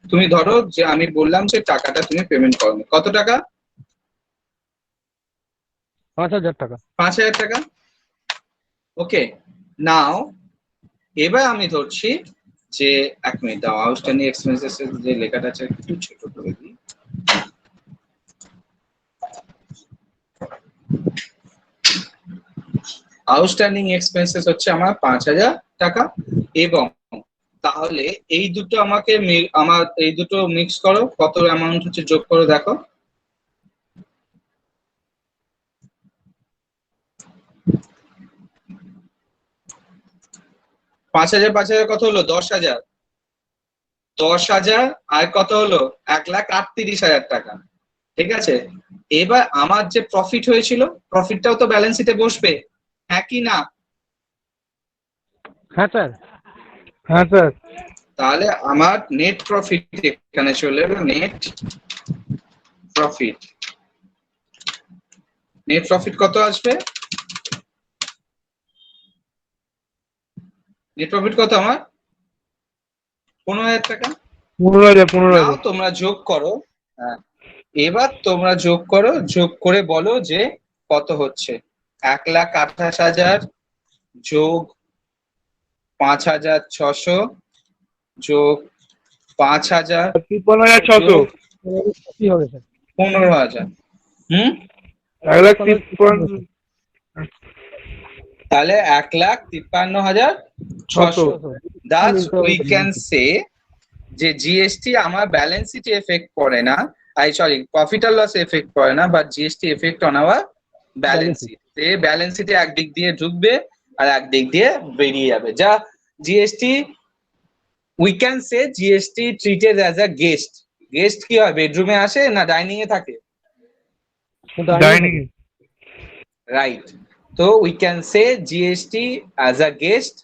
তুমি ধরো যে আমি বললাম যে টাকাটা তুমি পেমেন্ট করোনি, কত টাকা 5,000 টাকা। 5,000 টাকা। ওকে নাও এবার আমি ধরছি যে 1 মিনিট দাও, আউটস্ট্যান্ডিং এক্সপেন্সেস এর যে লেখাটা আছে একটু ছোট করে দিই। আউটস্ট্যান্ডিং এক্সপেন্সেস হচ্ছে আমার 5,000 টাকা। এবং তাহলে এই দুটো আমাকে আমার এই দুটো মিক্স করো, কত অ্যামাউন্ট হচ্ছে যোগ করো দেখো। 5,000 5,000 কত হলো 10,000, 10,000 আর কত হলো 1,38,000 টাকা, ঠিক আছে? এবার আমার যে প্রফিট হয়েছিল প্রফিটটাও তো ব্যালেন্স শিটে বসবে, হ্যাঁ কি না? হ্যাঁ স্যার। হ্যাঁ স্যার। তাহলে আমার নেট প্রফিট এখানে চলে এলো। নেট প্রফিট কত আসবে? নেট প্রফিট কত আমার 15,000 টাকা। 15,000। নাও তোমরা যোগ করো। হ্যাঁ এবার তোমরা যোগ করো, যোগ করে বলো যে কত হচ্ছে। 1,28,000 যোগ 5,600 যোগ 5,000 53,600। কি হবে স্যার? 15,000। হুম 1,53,600। তাহলে 1,53,600। Thus we can say যে জিএসটি আমার ব্যালেন্স শিটে এফেক্ট করে না, প্রফিট আর লস এফেক্ট করে না, but GST effect on our balance sheet. Balance শিটে একদিক দিয়ে ঢুকবে আর একদিক দিয়ে বেরিয়ে যাবে। যা GST we can say GST treated as a guest. Guest কি হয়, বেডরুমে আসে না ডাইনিং এ থাকে? ডাইনিং। রাইট। তো we can say GST as a guest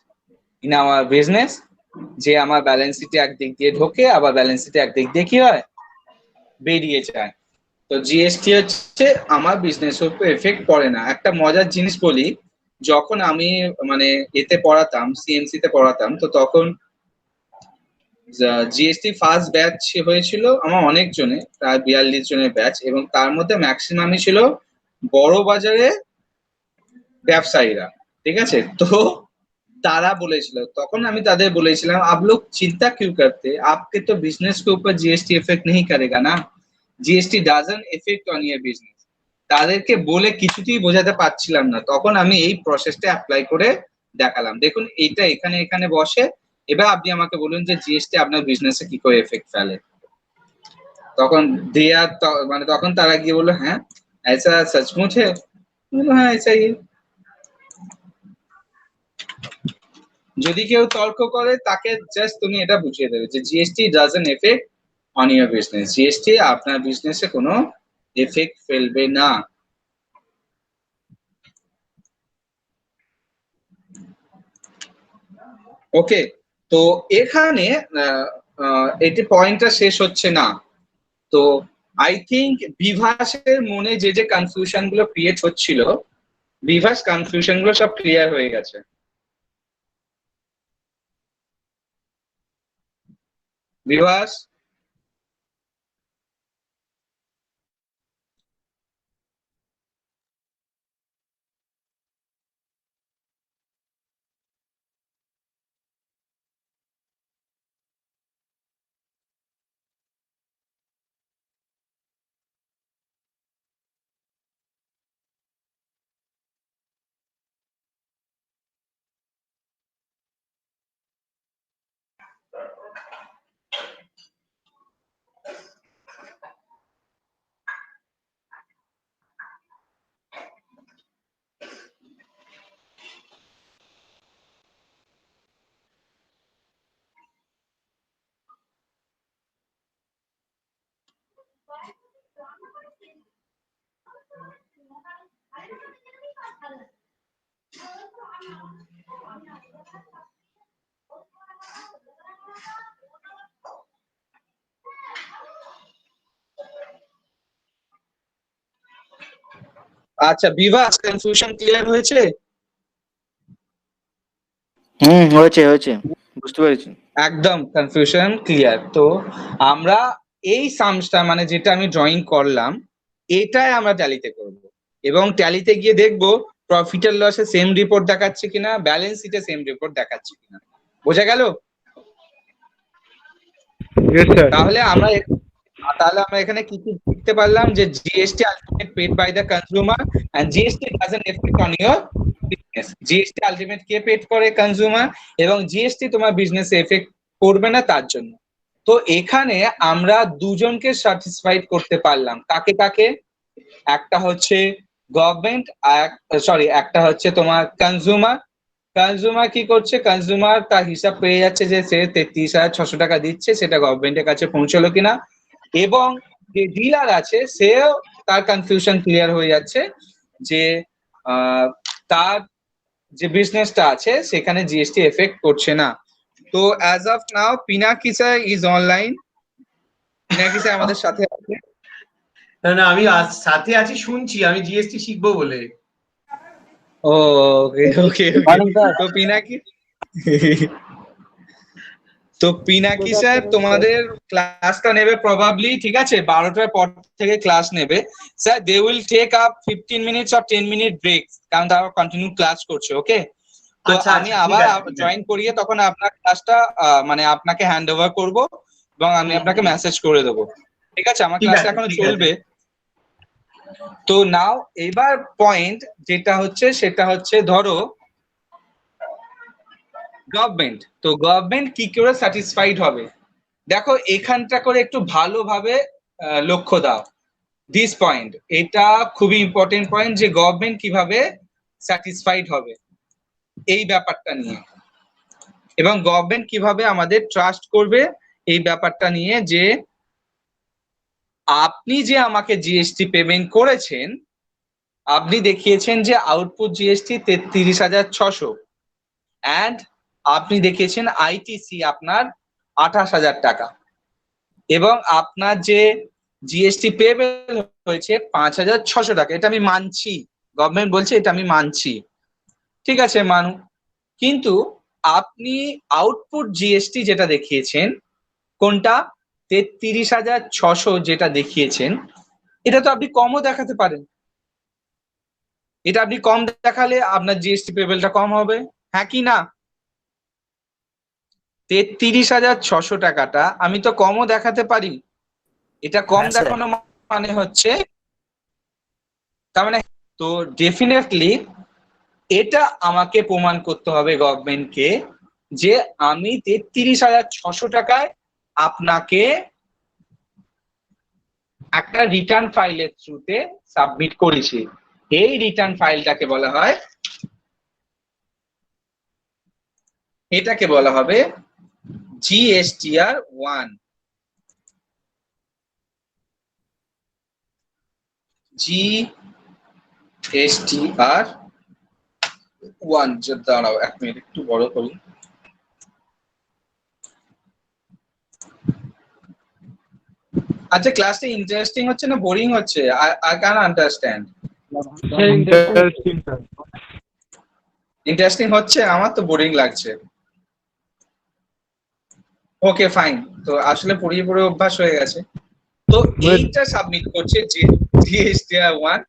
in our business, যে আমার ব্যালেন্স শিটে একদিক দিয়ে ঢোকে আবার ব্যালেন্স শিটে একদিক দিয়ে কি হয় বেরিয়ে যায়। তো জিএসটি হচ্ছে আমার বিজনেসের উপর এফেক্ট পড়ে না। একটা মজার জিনিস বলি, যখন আমি মানে এতে পড়াতাম সিএমসি তে পড়াতাম, তো তখন জিএসটি ফার্স্ট ব্যাচ হয়েছিল আমার অনেক জনে, প্রায় 42 জনের ব্যাচ, এবং তার মধ্যে ম্যাক্সিমামই ছিল বড় বাজারে ব্যবসায়ীরা, ঠিক আছে? তো तारा बोलेছিল, তখন আমি তাদের বলেছিলাম आप लोग चिंता क्यों करते, आपके तो बिजनेस के ऊपर जीएसटी इफेक्ट नहीं करेगा ना, GST doesn't effect on your business. তাদেরকে বলে কিছুতেই বোঝাতে পারছিলাম না, তখন আমি এই প্রসেসটা অ্যাপ্লাই করে দেখালাম। দেখুন এইটা এখানে এখানে বসে, এবার আপনি আমাকে বলুন যে জিএসটি আপনার বিজনেসে কি করে এফেক্ট ফেলে। তখন দিয়া মানে তখন তারা গিয়ে বললো হ্যাঁ ऐसा सचमुच है, হ্যাঁ ऐसा ही। যদি কেউ তর্ক করে তাকে জাস্ট তুমি এটা বুঝিয়ে দেবে যে GST doesn't effect on your business, GST আপনার বিজনেসে কোনো এফেক্ট ফেলবে না। ওকে, তো এখানে এটি পয়েন্টটা শেষ হচ্ছে না। তো আই থিঙ্ক বিভাসের মনে যে যে কনফিউশন গুলো ক্রিয়েট হচ্ছিল, বিভাস কনফিউশন গুলো সব ক্লিয়ার হয়ে গেছে। বিভাস, আচ্ছা বিভাস কনফিউশন ক্লিয়ার হয়েছে? হয়েছে হয়েছে, বুঝতে পেরেছি। একদম কনফিউশন ক্লিয়ার। তো আমরা এই সামসটা মানে যেটা আমি ড্রয়িং করলাম এটাই আমরা ট্যালিতে করব, এবং ট্যালিতে গিয়ে দেখবো প্রফিট এর লসে সেম রিপোর্ট দেখাচ্ছে কিনা, ব্যালেন্স শিটে সেম রিপোর্ট দেখাচ্ছে কিনা। বোঝা গেল? Yes, sir. তাহলে আমরা এখানে কি কি দেখতে পারলাম যে GST ultimate paid by the consumer and GST doesn't effect on your business. GST ultimate কে পেড করে? কনজিউমার। এবং জিএসটি তোমার বিজনেসে এফেক্ট করবে না তার জন্য। তো এখানে আমরা দুজনকে স্যাটিসফাইড করতে পারলাম। কাকে কাকে? একটা হচ্ছে গভর্নমেন্ট, সরি একটা হচ্ছে তোমার কনজিউমার। কনজিউমার কি করছে? কনজিউমার তার হিসাব পেয়ে যাচ্ছে যে সে 33,600 টাকা দিচ্ছে, সেটা গভর্নমেন্টের কাছে পৌঁছলো কিনা। এবং যে ডিলার আছে সেও তার কনফিউশন ক্লিয়ার হয়ে যাচ্ছে যে তার যে বিজনেসটা আছে সেখানে জিএসটি এফেক্ট করছে না। তো as of now Pinaki sir is online. Pinaki sir আমাদের সাথে আছে। না না, আমি সাথে আছি, শুনছি, আমি জিএসটি শিখবো বলে। ও ওকে ওকে তো পিনাকি স্যার তোমাদের ক্লাসটা নেবে প্রবাবলি, ঠিক আছে, 12টার পর থেকে ক্লাস নেবে sir. They will take up 15 minutes or 10 minute break, কারণ তারা কন্টিনিউ ক্লাস করছে। ওকে, তো আচ্ছা, আমি আচ্ছা, ঠিক আবার আছে, ঠিক আছে। জয়েন করিয়ে তখন আপনার ক্লাসটা মানে আপনাকে হ্যান্ড ওভার করবো এবং আমি আপনাকে মেসেজ করে দেবো। ঠিক আছে, আমার ঠিক ক্লাসটা আছে, এখনো ঠিক চলবে। তো নাও এবার পয়েন্ট যেটা হচ্ছে সেটা হচ্ছে ধরো গভর্নমেন্ট। তো গভর্নমেন্ট কি করে স্যাটিসফাইড হবে? দেখো এখানটা করে একটু ভালোভাবে লক্ষ্য দাও দিস পয়েন্ট। এটা খুবই ইম্পর্টেন্ট পয়েন্ট যে গভর্নমেন্ট কিভাবে স্যাটিসফাইড হবে এই ব্যাপারটা নিয়ে, এবং গভর্নমেন্ট কিভাবে আমাদের ট্রাস্ট করবে এই ব্যাপারটা নিয়ে, যে আপনি যে আমাকে জিএসটি পেমেন্ট করেছেন, আপনি দেখিয়েছেন যে আউটপুট জিএসটি 33,600 অ্যান্ড আপনি দেখিয়েছেন আইটিসি আপনার 28,000 টাকা, এবং আপনার যে জিএসটি পেবেল হয়েছে 5,600 টাকা। এটা আমি মানছি, গভর্নমেন্ট বলছে এটা আমি মানছি, ঠিক আছে মানু। কিন্তু আপনি আউটপুট জিএসটি যেটা দেখিয়েছেন, কোনটা 33,600 যেটা দেখিয়েছেন, এটা তো আপনি কমও দেখাতে পারেন। এটা আপনি কম দেখালে আপনার জিএসটি পেবেলটা কম হবে, হ্যাঁ কি না? 33,600 টাকাটা আমি তো কমও দেখাতে পারি। এটা কম দেখানো মানে হচ্ছে তার মানে, তো ডেফিনেটলি এটা আমাকে প্রমাণ করতে হবে গভর্নমেন্টকে যে আমি 33,600 টাকায় আপনাকে একটা রিটার্ন ফাইলের থ্রুতে সাবমিট করেছি। এই রিটার্ন ফাইলটাকে বলা হয়, এটাকে বলা হবে GSTR1। GSTR1, দাঁড়াও 1 মিনিট একটু বড় করি। আচ্ছা ক্লাসটা ইন্টারেস্টিং হচ্ছে না বোরিং হচ্ছে? I can understand. Interesting sir. Interesting হচ্ছে, আমার তো বোরিং লাগছে। ওকে ফাইন, তো আসলে পড়িয়ে পড়ে অভ্যাস হয়ে গেছে। তো এইটা সাবমিট করছে জিএসটিআর 1,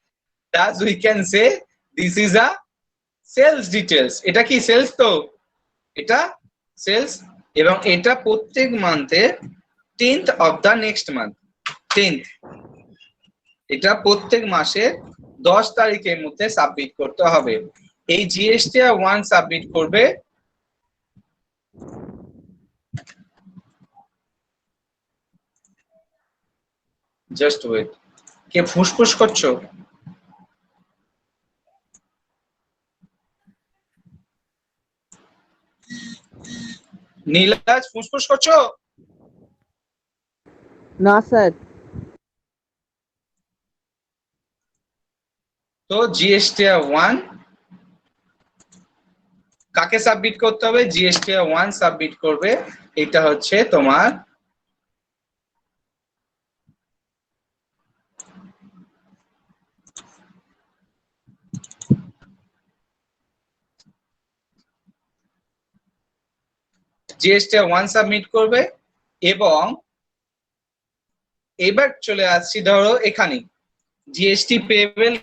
thus we can say this is a sales details. এটা কি সেলস? তো এটা সেলস, এবং এটা প্রত্যেক মান্থের 10th of the next month, 10th। এটা প্রত্যেক মাসের 10 তারিখের মধ্যে সাবমিট করতে হবে। এই জিএসটিআর 1 সাবমিট করবে জাস্ট ওয়েট। কে ফুসফুস করছো? নীলাজ ফুসফুস করছো? না স্যার। তো জিএসটিআর 1 কাকে সাবমিট করতে হবে? জিএসটিআর 1 সাবমিট করবে, এটা হচ্ছে তোমার জিএসটিআর 1 সাবমিট করবে। এবং এবার চলে আসছি ধরো এখানে জিএসটি পেয়েবল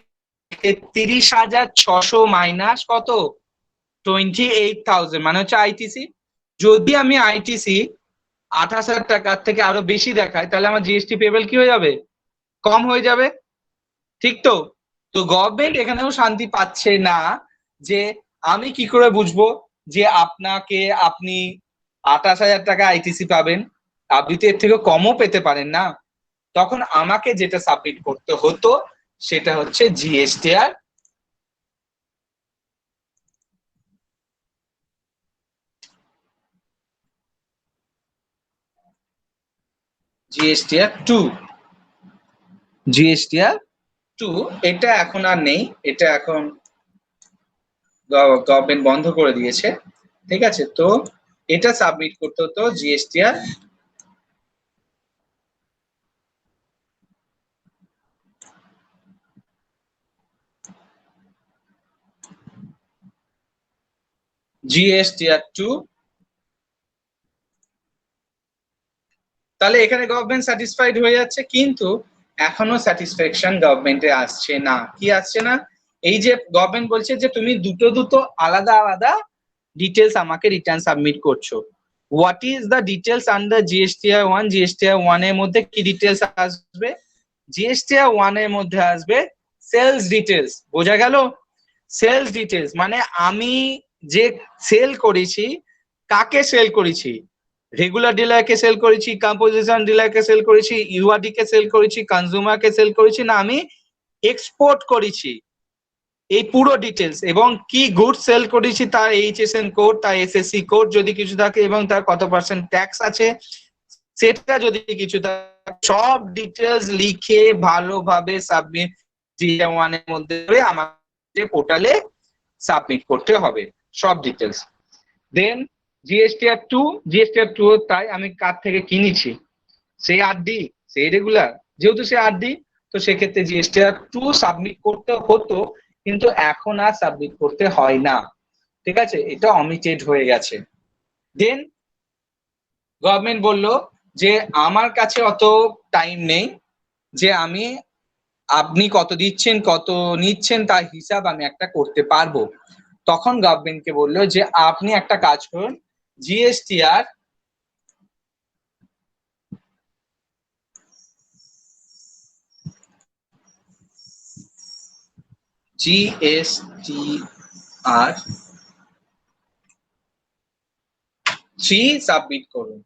33,600 মাইনাস কত? 28,000, মানে হচ্ছে আইটিসি। যদি আমি আইটিসি 28,000 টাকার থেকে আরো বেশি দেখায়, তাহলে আমার জিএসটি পেয়েবল কি হয়ে যাবে? কম হয়ে যাবে, ঠিক তো? তো গভর্নমেন্ট এখানেও শান্তি পাচ্ছে না যে আমি কি করে বুঝবো যে আপনি 28,000 টাকা আইটিসি পাবেন, আপনি তো এর থেকে কমও পেতে পারেন না। তখন আমাকে যেটা সাবমিট করতে হতো সেটা হচ্ছে জিএসটিআর জিএসটিআর 2। জিএসটিআর 2 এটা এখন আর নেই, এটা এখন গভর্নমেন্ট বন্ধ করে দিয়েছে, ঠিক আছে? তো এটা সাবমিট করতে হতো জিএসটিআর জিএসটিআর 2। তাহলে এখানে গভর্নমেন্ট স্যাটিসফাইড হয়ে যাচ্ছে, কিন্তু এখনো স্যাটিসফ্যাকশন গভর্নমেন্টে আসছে না। কি আসছে না? এই যে গভর্নমেন্ট বলছে যে তুমি দুটো আলাদা আলাদা ডিটেলস আমাকে রিটার্ন সাবমিট করছো। What is the details under GSTR 1? GSTR 1 এর মধ্যে কি ডিটেলস আসবে? জিএসটিআর 1 এর মধ্যে আসবে সেলস ডিটেলস। বোঝা গেল? সেলস ডিটেলস মানে আমি যে সেল করেছি, কাকে সেল করেছি? রেগুলার ডিলারকে সেল করেছি, কম্পোজিশন ডিলারকে সেল করেছি, ইউআরডি কে সেল করেছি, কনজিউমারকে সেল করেছি, না আমি এক্সপোর্ট করেছি? এই পুরো ডিটেলস, এবং কি গুড সেল করেছি তার এইচএসএন কোড, তার এসএসসি কোড যদি কিছু থাকে, এবং তার কত পার্সেন্ট ট্যাক্স আছে সেটা যদি কিছু থাকে, সব ডিটেলস লিখে ভালোভাবে সাবমিট জিএসটিআর 1 এর মধ্যে আমাদের পোর্টালে সাবমিট করতে হবে সব ডিটেলস। দেন জিএসটিআর 2 তাই আমি কার থেকে কিনেছি, সেই আরডি, সেই রেগুলার, যেহেতু সে আরডি, তো সেক্ষেত্রে জিএসটিআর 2 সাবমিট করতে হতো, কিন্তু এখন আর সাবমিট করতে হয় না, ঠিক আছে? এটা অমিটেড হয়ে গেছে। দেন গভর্নমেন্ট বলল যে আমার কাছে অত টাইম নেই যে আপনি কত দিচ্ছেন কত নিচ্ছেন তার হিসাব আমি একটা করতে পারবো। তখন গভর্নমেন্টকে বললো যে আপনি একটা কাজ করুন, জিএসটিআর জিএসটিআর 3 সাবমিট করুন।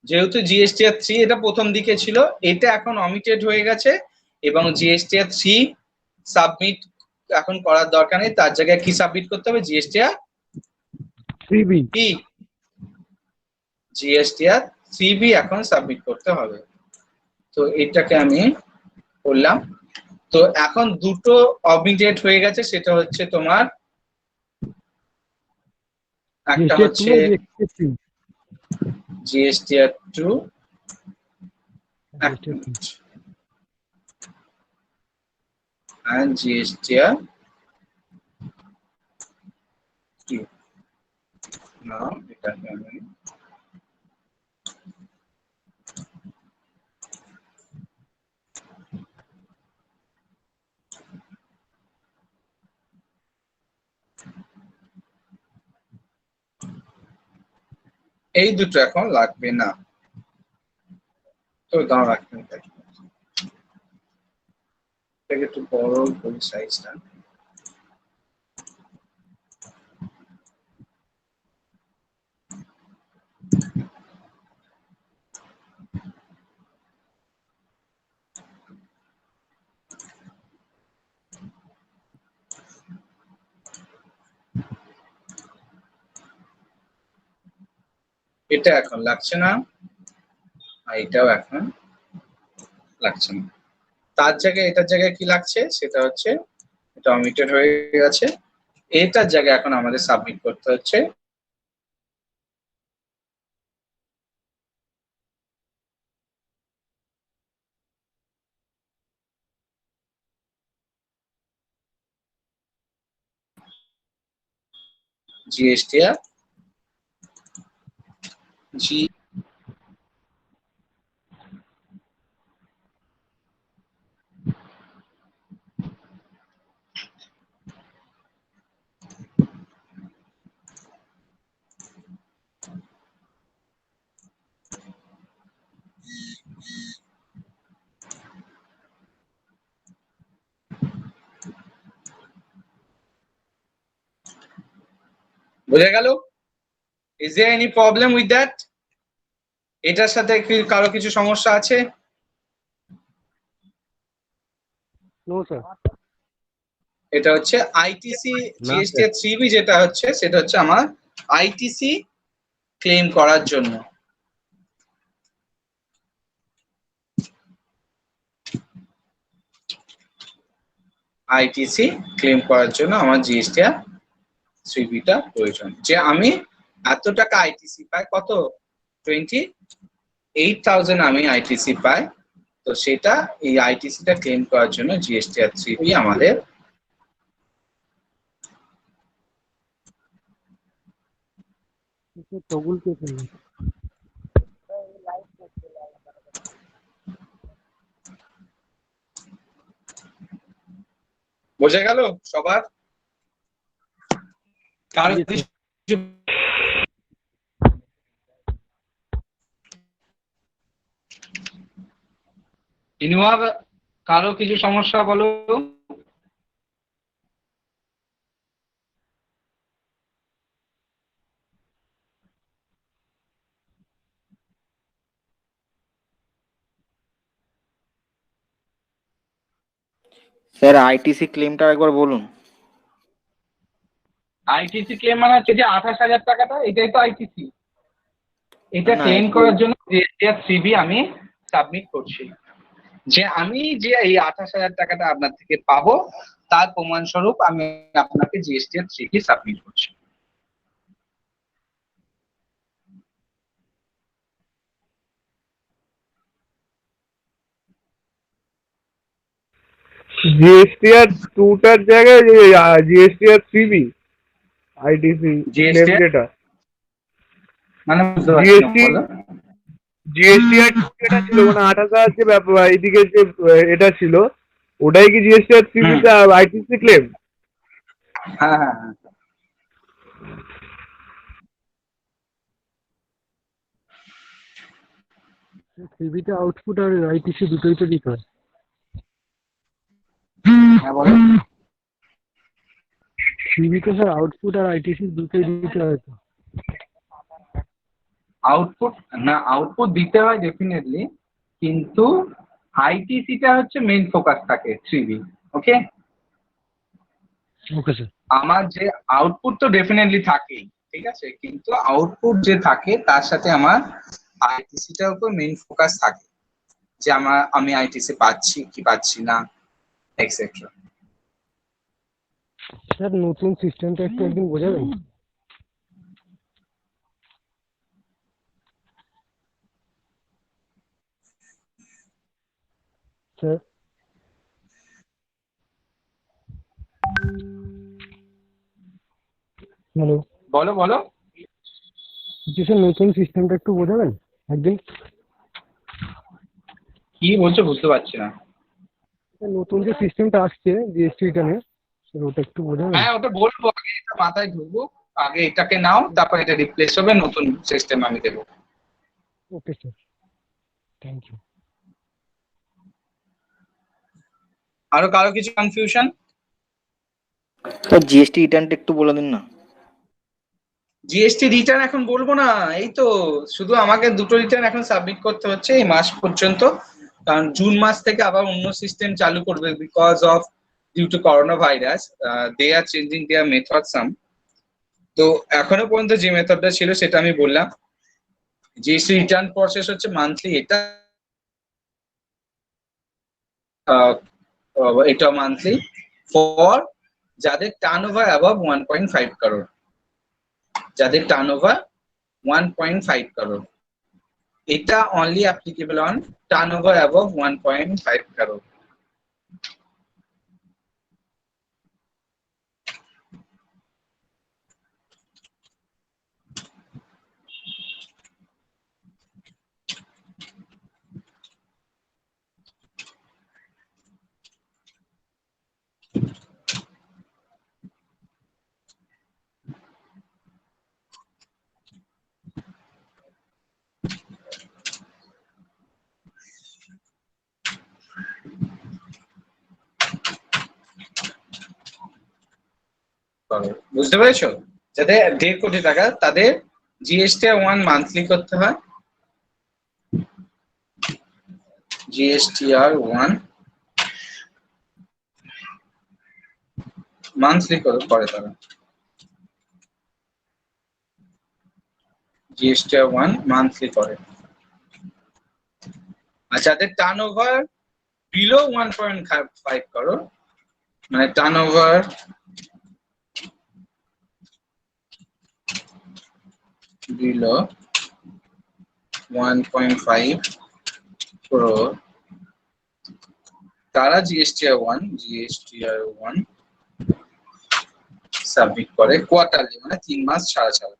যেহেতু জিএসটিআর 3 এটা প্রথম দিকে ছিল, এটা এখন অমিটেড হয়ে গেছে, এবং জিএসটিআর 3 সাবমিট এখন করার দরকার নেই, তার জায়গায় কি সাবমিট করতে হবে? জিএসটিআর 3B। জিএসটিআর 3B এখন সাবমিট করতে হবে। তো এটাকে আমি করলাম। তো এখন দুটো অমিটেড হয়ে গেছে, সেটা হচ্ছে তোমার একটা হচ্ছে জিএসটিআর 2, এক মিনিট। and GSTR কি না এটা আমি এই দুটো এখন লাগবে না, তো দাঁড়া রাখবেন এটাকে একটু বড় করি সাইজটা। এটা এখন লাগছে না, আর এটাও এখন লাগছে না। তার জায়গায় এটার জায়গায় কি লাগছে সেটা হচ্ছে এটা অমিটেড হয়ে গেছে, এটার জায়গায় এখন আমাদের সাবমিট করতে হচ্ছে GSTR জি। বুঝে গেল? Is there any problem with that? এটার সাথে কি কারো কিছু সমস্যা আছে? No sir. এটা হচ্ছে আইটিসি GSTR 3B, যেটা হচ্ছে সেটা হচ্ছে আমার আইটিসি ক্লেম করার জন্য। আইটিসি ক্লেম করার জন্য আমার GSTR 3B টা প্রয়োজন, যে আমি এত টাকা আইটিসি পাই, কত 28,000 আমি আইটিসি পাই, তো সেটা এই আইটিসি টা ক্লেম করার জন্য GSTR 3B আমাদের টগল কে করবে? বোঝা গেল সবার? কারো জি, স্যার। ইনুয়া, কারো কিছু সমস্যা বলো? স্যার আইটিসি ক্লেমটা একবার বলুন। আইটিসি ক্লেম মানে হচ্ছে যে 28,000 টাকাটা, এটাই তো আইটিসি। এটা না, ক্লেম একটু করার জন্য GSTR 3B আমি সাবমিট করছি, যে আমি যে এই 28,000 টাকাটা আপনার থেকে পাবো তার প্রমাণস্বরূপ আমি আপনাকে GSTR 3B সাবমিট করছি। জিএসটিআর 2টার জায়গায় জিএসটিআর 3B আইটিসি ক্লেম GSTR যেটা মানে বুঝতে পারছি না, জিএসটি বলো। জিএসটিআর যেটা ছিল মানে 28,000 যে এইদিকে যে এটা ছিল ওটাই কি জিএসটিআর 3B তে আইটিসি ক্লেম? হ্যাঁ হ্যাঁ হ্যাঁ, সিভিতে আউটপুট আর আইটিসি দুটোই তো দিতে হয়। হ্যাঁ বলো। সিভিতে স্যার আউটপুট আর আইটিসি দুটোই দিতে হয় তো। আউটপুট না, আউটপুট দিতে হয় ডেফিনেটলি, কিন্তু আইটিসিটা হচ্ছে মেইন ফোকাস থাকে 3B। ওকে, ওকে স্যার। আমার যে আউটপুট তো ডেফিনেটলি থাকেই, ঠিক আছে, কিন্তু আউটপুট যে থাকে তার সাথে আমার আইটিসিটার উপর মেইন ফোকাস থাকে, যে আমি আইটিসি পাচ্ছি কি পাচ্ছি না, এক্সেট্রা। স্যার নতুন সিস্টেমটা একটু একদিন বোঝাবেন? স্যার হ্যালো, বলো বলো। বলছি স্যার নতুন সিস্টেমটা একটু বোঝাবেন একদিন? কি বলছো বুঝতে পারছি না। স্যার, নতুন যে সিস্টেমটা আসছে জিএসটি রিটার্নের, স্যার ওটা একটু বোঝাবেন। হ্যাঁ ওটা বলবো, আগে এটা মাথায় ঢুকবো, আগে এটাকে নাও, তারপর এটা রিপ্লেস হবে, নতুন সিস্টেম আমি দেবো। Okay sir, thank you. আরো কারো কিছু কনফিউশন? তো জিএসটি রিটার্নটা একটু বলে দিন না। জিএসটি রিটার্ন এখন বলবো না, এই তো শুধু আমাকে দুটো রিটার্ন এখন সাবমিট করতে হচ্ছে এই মাস পর্যন্ত, কারণ জুন মাস থেকে আবার অন্য সিস্টেম চালু করবে because of due to corona virus. They are changing their method some. তো এখনো পর্যন্ত যে মেথডটা ছিল সেটা আমি বললাম। জিএসটি রিটার্ন প্রসেস হচ্ছে মান্থলি, এটা মান্থলি ফর যাদের টার্ন ওভার অ্যাবভ 1.5 crore, যাদের টার্ন ওভার 1.5 crore, এটা only applicable on turnover above 1.5 crore। বুঝতে পেরেছো? যাদের 1.5 কোটি টাকা তাদের জিএসটি 1 মান্থলি করতে হয়, জিএসটিআর 1 মান্থলি করে তারা, জিএসটিআর 1 মান্থলি করে। আর যাদের টার্ন ওভার বিলো 1.5 crore, মানে টার্ন ওভার বিলো 1.5 crore, তারা জিএসটিআর 1 সাবমিট করে কোয়ার্টারলি, মানে 3 মাস ছাড়া ছাড়া।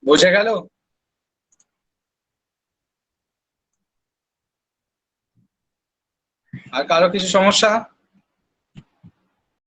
বোঝা গেল? আর কারো কিছু সমস্যা?